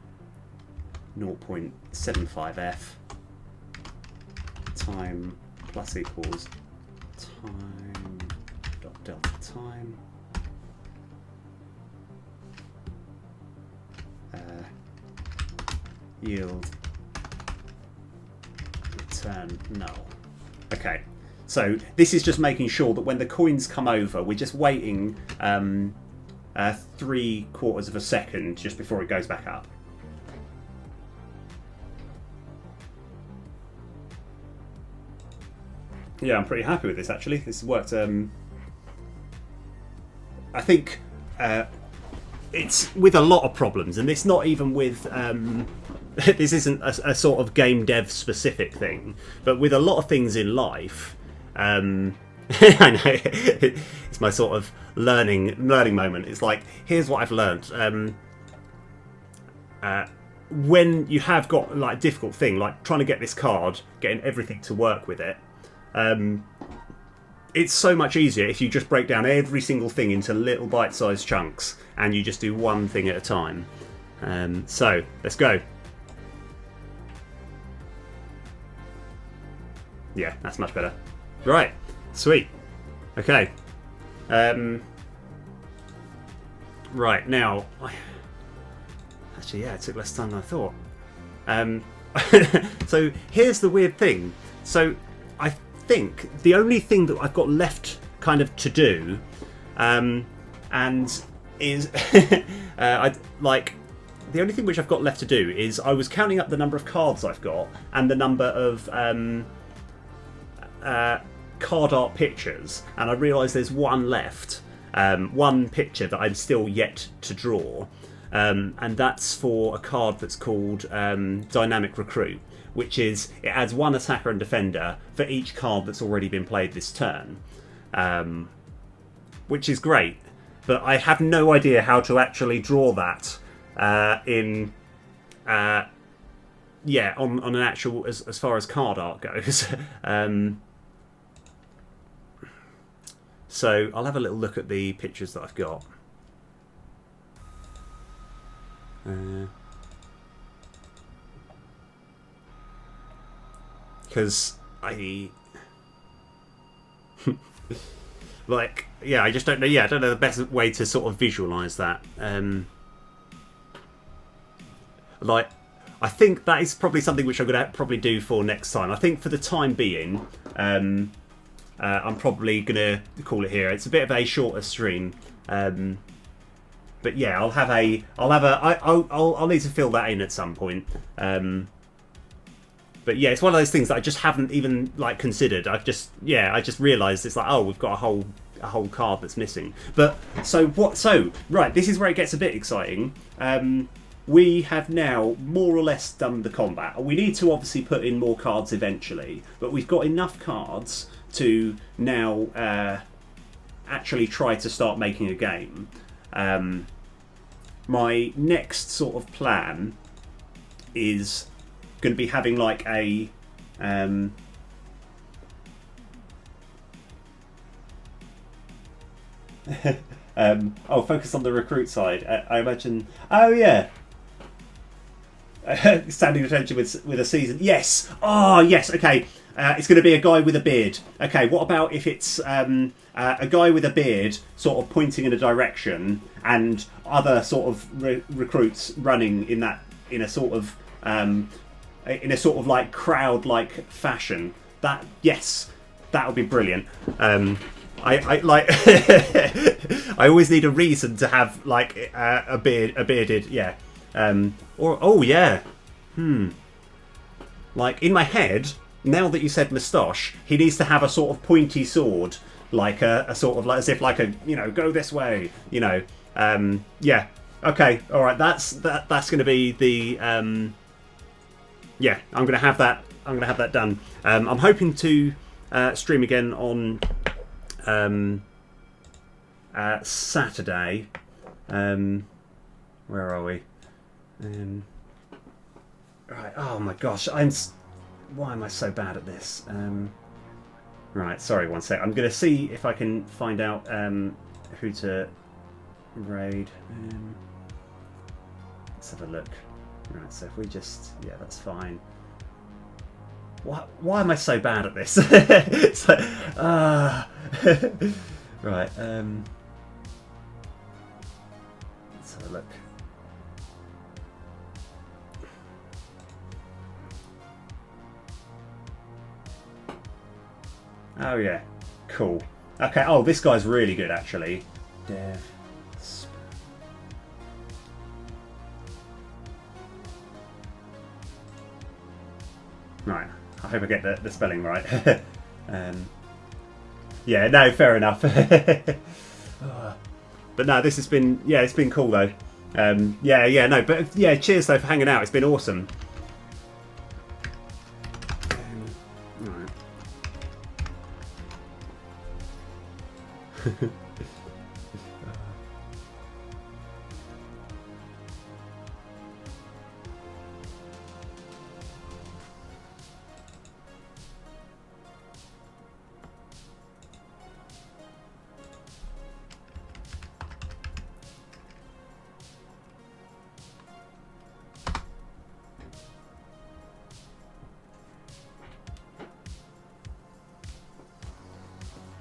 0.75f. Time plus equals time dot delta time. Yield return null. Okay, so this is just making sure that when the coins come over, we're just waiting 3/4 of a second just before it goes back up. Yeah, I'm pretty happy with this actually. This worked. I think it's with a lot of problems, and it's not even with. This isn't a sort of game dev specific thing, but with a lot of things in life. I know it's my sort of learning moment. It's like, here's what I've learned. When you have got like a difficult thing, like trying to get this card, getting everything to work with it, it's so much easier if you just break down every single thing into little bite-sized chunks and you just do one thing at a time. So let's go. Yeah, that's much better. Right, sweet. Okay. Right, now... Actually, yeah, it took less time than I thought. So, here's the weird thing. So, I think the only thing that I've got left kind of to do, and is... the only thing which I've got left to do is I was counting up the number of cards I've got and the number of... card art pictures, and I realised there's one left, one picture that I'm still yet to draw, and that's for a card that's called Dynamic Recruit, which is, it adds one attacker and defender for each card that's already been played this turn, which is great, but I have no idea how to actually draw that on an actual, as far as card art goes. So I'll have a little look at the pictures that I've got. Because I I just don't know. Yeah, I don't know the best way to sort of visualise that. I think that is probably something which I'm going to probably do for next time. I think for the time being, I'm probably going to call it here. It's a bit of a shorter stream, but yeah, I'll need to fill that in at some point. But yeah, it's one of those things that I just haven't even considered. I just realised it's like, oh, we've got a whole card that's missing. But so right, this is where it gets a bit exciting. We have now more or less done the combat. We need to obviously put in more cards eventually, but we've got enough cards to now actually try to start making a game. My next sort of plan is going to be having a focus on the recruit side. I imagine. Oh yeah. Standing attention with a season. Yes. Oh yes. Okay. It's going to be a guy with a beard. Okay, what about if it's a guy with a beard sort of pointing in a direction and other sort of recruits running in a sort of like crowd-like fashion? Yes, that would be brilliant. I like. I always need a reason to have like a bearded, yeah. Or oh yeah, like in my head. Now that you said moustache, he needs to have a sort of pointy sword, like a sort of like as if like a go this way, yeah. Okay, all right. That's going to be the yeah. I'm going to have that. I'm going to have that done. I'm hoping to stream again on Saturday. Where are we? Right. Oh my gosh, why am I so bad at this? Right, sorry, one sec. I'm going to see if I can find out who to raid. Let's have a look. Right, so if we just... Yeah, that's fine. Why am I so bad at this? It's like... Right, let's have a look. Oh yeah, cool. Okay, oh this guy's really good actually. Dev. Right, I hope I get the spelling right. Yeah, no, fair enough. But no, this has been, yeah, it's been cool though. Yeah, no, but yeah, cheers though for hanging out. It's been awesome. Right.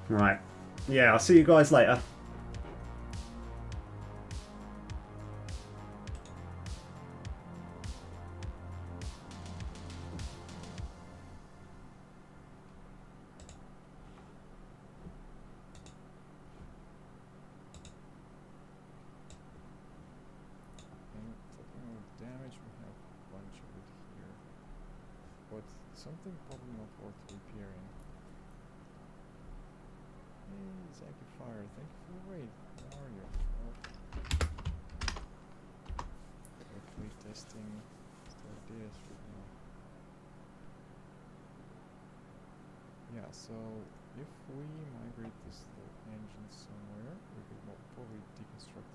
Right. Yeah, I'll see you guys later. Something probably not worth repairing. Hey, Zaki Fire, thank you for the raid. How are you? Quickly testing start this right now. Yeah, so if we migrate this engine somewhere, we could probably deconstruct